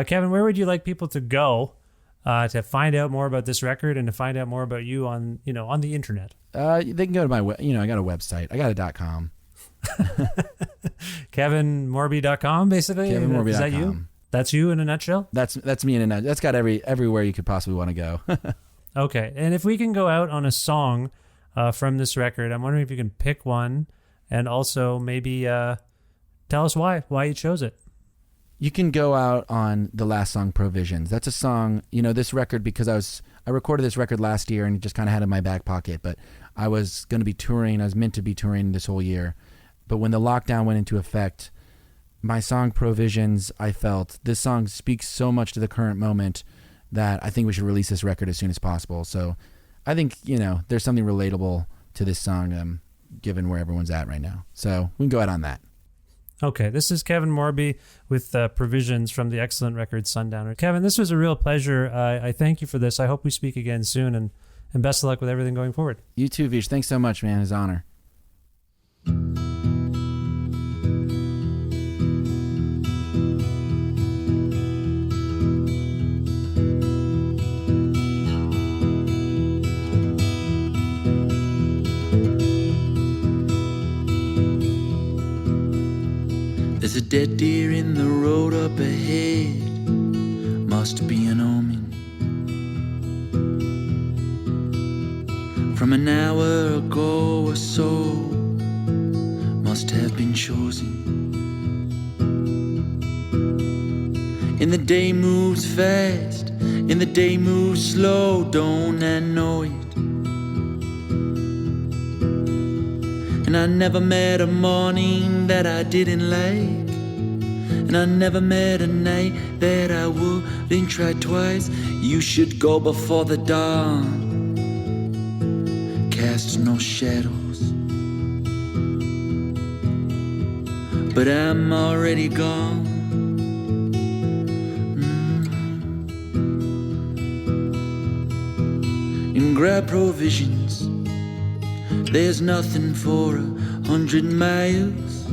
Kevin, where would you like people to go to find out more about this record and to find out more about you on the internet? They can go to my, I got a website. I got a .com. KevinMorby.com, basically? KevinMorby.com. Is that you? That's you in a nutshell? That's me in a nutshell. That's got everywhere you could possibly want to go. Okay. And if we can go out on a song from this record, I'm wondering if you can pick one and also maybe tell us why you chose it. You can go out on the last song, Provisions. That's a song, this record, because I recorded this record last year and it just kind of had it in my back pocket, but I was going to be touring. I was meant to be touring this whole year. But when the lockdown went into effect, my song Provisions, I felt this song speaks so much to the current moment that I think we should release this record as soon as possible. So I think, there's something relatable to this song, given where everyone's at right now. So we can go out on that. Okay, this is Kevin Morby with Provisions from the excellent record Sundowner. Kevin, this was a real pleasure. I thank you for this. I hope we speak again soon, and best of luck with everything going forward. You too, Vish. Thanks so much, man. It's an honor. dead deer in the road up ahead must be an omen from an hour ago or so, must have been chosen. And the day moves fast, and the day moves slow, don't I know it? And I never met a morning that I didn't like, and I never met a night that I wouldn't try twice. You should go before the dawn casts no shadows, but I'm already gone. And grab provisions, there's nothing for 100 miles.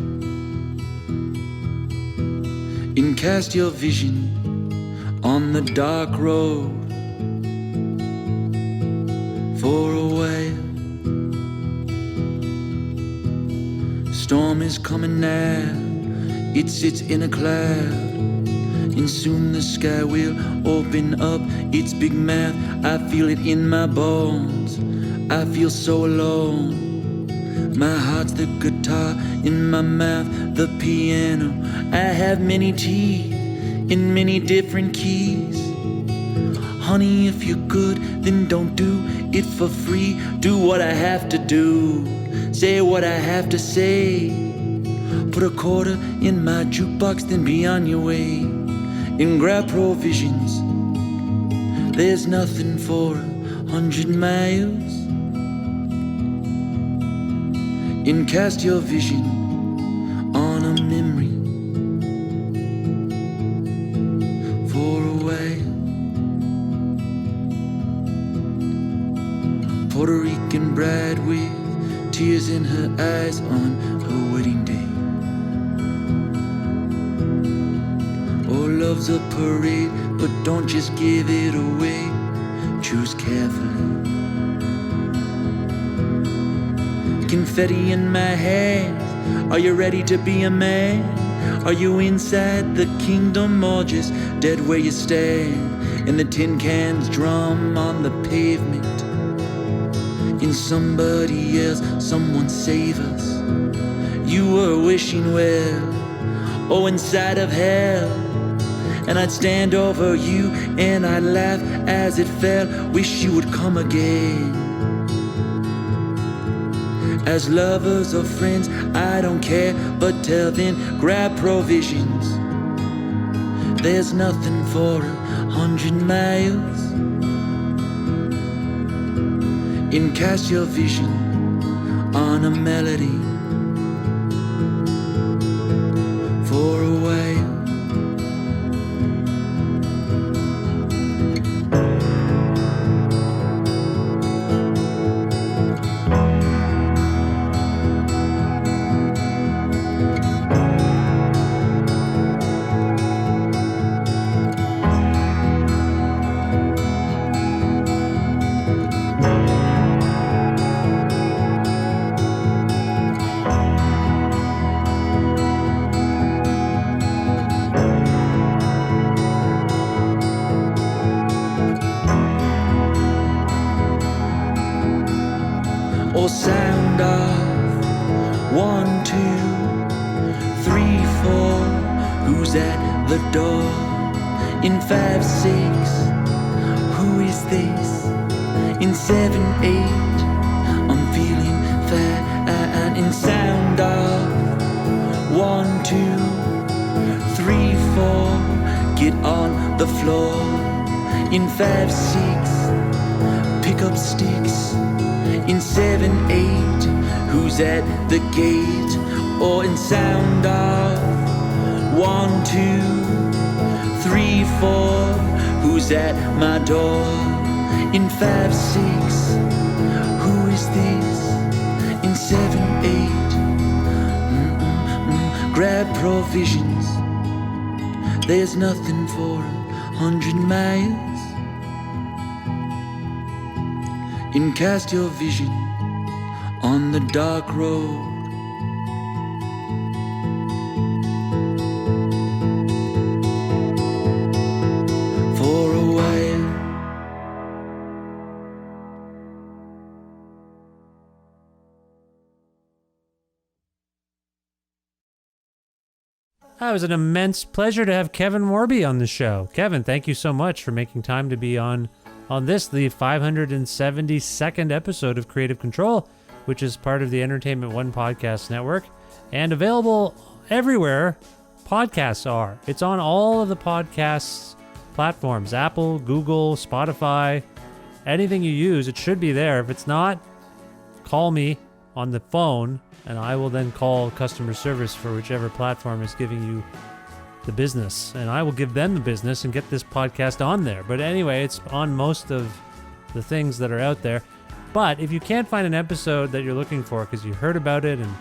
And cast your vision on the dark road for a while. Storm is coming now, it sits in a cloud, and soon the sky will open up its big mouth. I feel it in my bones, I feel so alone. My heart's the guitar, in my mouth the piano. I have many teeth in many different keys. Honey, if you're good, then don't do it for free. Do what I have to do, say what I have to say. Put a quarter in my jukebox, then be on your way. And grab provisions, there's nothing for 100 miles. And cast your vision on a memory for a while. Puerto Rican bride with tears in her eyes on her wedding day. Oh, love's a parade, but don't just give it away. Choose carefully. Confetti in my hands, are you ready to be a man? Are you inside the kingdom or just dead where you stand? And the tin cans drum on the pavement. In somebody else, someone save us. You were wishing well, oh, inside of hell. And I'd stand over you and I'd laugh as it fell. Wish you would come again. As lovers or friends, I don't care, but till then, grab provisions. There's nothing for 100 miles. And cast your vision on a melody for a while. Or sound off 1, 2, 3, 4. Who's at the door? In 5, 6. Who is this? In 7, 8. I'm feeling fat. In sound off 1, 2, 3, 4. Get on the floor. In 5, 6. Pick up sticks. In 7, 8, who's at the gate? Or in sound off 1, 2, 3, 4, who's at my door? In 5, 6, who is this? In 7, 8, grab provisions. There's nothing for 100 miles. And cast your vision on the dark road It was an immense pleasure to have Kevin Morby on the show. Kevin, thank you so much for making time to be on this, the 572nd episode of Creative Control, which is part of the Entertainment One Podcast Network and available everywhere podcasts are. It's on all of the podcasts platforms, Apple, Google, Spotify, anything you use, it should be there. If it's not, call me on the phone, and I will then call customer service for whichever platform is giving you the business, and I will give them the business and get this podcast on there. But anyway, it's on most of the things that are out there. But if you can't find an episode that you're looking for because you heard about it and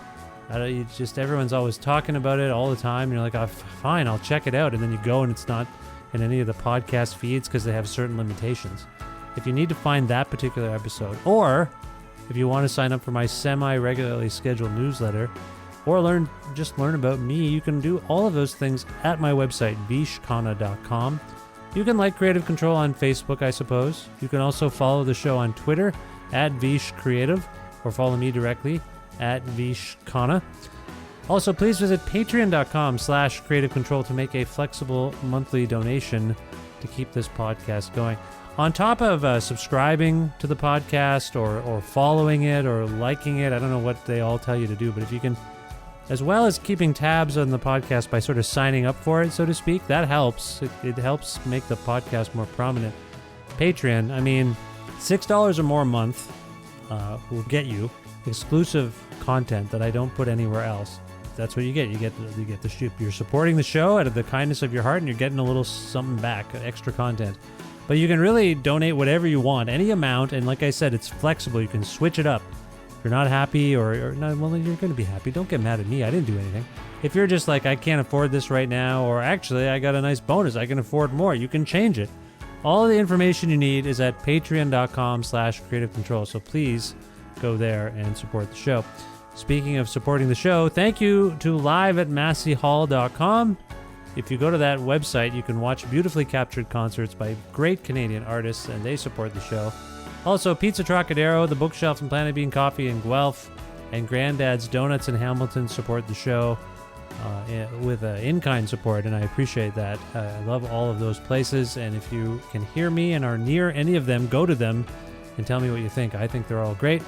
everyone's always talking about it all the time, and you're like, oh, fine, I'll check it out, and then you go and it's not in any of the podcast feeds because they have certain limitations. If you need to find that particular episode, or if you want to sign up for my semi-regularly scheduled newsletter, or learn about me, you can do all of those things at my website, vishkhanna.com. You can like Creative Control on Facebook, I suppose. You can also follow the show on Twitter at vishcreative, or follow me directly at vishkhanna. Also, please visit patreon.com/creative control to make a flexible monthly donation to keep this podcast going. On top of subscribing to the podcast or following it or liking it, I don't know what they all tell you to do, but if you can, as well as keeping tabs on the podcast by sort of signing up for it, so to speak, that helps. It helps make the podcast more prominent. Patreon, I mean, $6 or more a month will get you exclusive content that I don't put anywhere else. That's what you get. You get the shoot. You're supporting the show out of the kindness of your heart, and you're getting a little something back, extra content. But you can really donate whatever you want, any amount, and like I said, it's flexible. You can switch it up. If you're not happy or no, well, you're going to be happy. Don't get mad at me. I didn't do anything. If you're just like, I can't afford this right now, or actually, I got a nice bonus, I can afford more, you can change it. All the information you need is at patreon.com/creative control. So please go there and support the show. Speaking of supporting the show, thank you to live@masseyhall.com. If you go to that website, you can watch beautifully captured concerts by great Canadian artists, and they support the show. Also, Pizza Trocadero, The Bookshelf, and Planet Bean Coffee in Guelph, and Granddad's Donuts in Hamilton support the show with in-kind support, and I appreciate that. I love all of those places, and if you can hear me and are near any of them, go to them and tell me what you think. I think they're all great.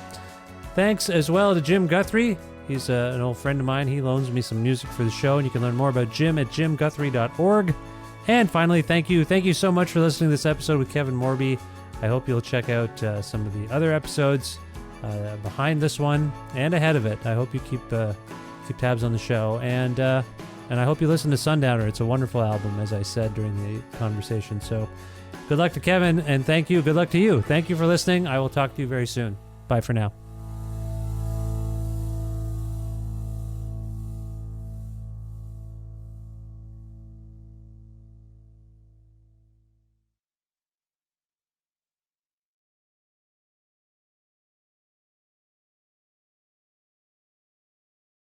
Thanks as well to Jim Guthrie. He's an old friend of mine. He loans me some music for the show, and you can learn more about Jim at jimguthrie.org. And finally, thank you. Thank you so much for listening to this episode with Kevin Morby. I hope you'll check out some of the other episodes behind this one and ahead of it. I hope you keep tabs on the show. And I hope you listen to Sundowner. It's a wonderful album, as I said during the conversation. So good luck to Kevin, and thank you. Good luck to you. Thank you for listening. I will talk to you very soon. Bye for now.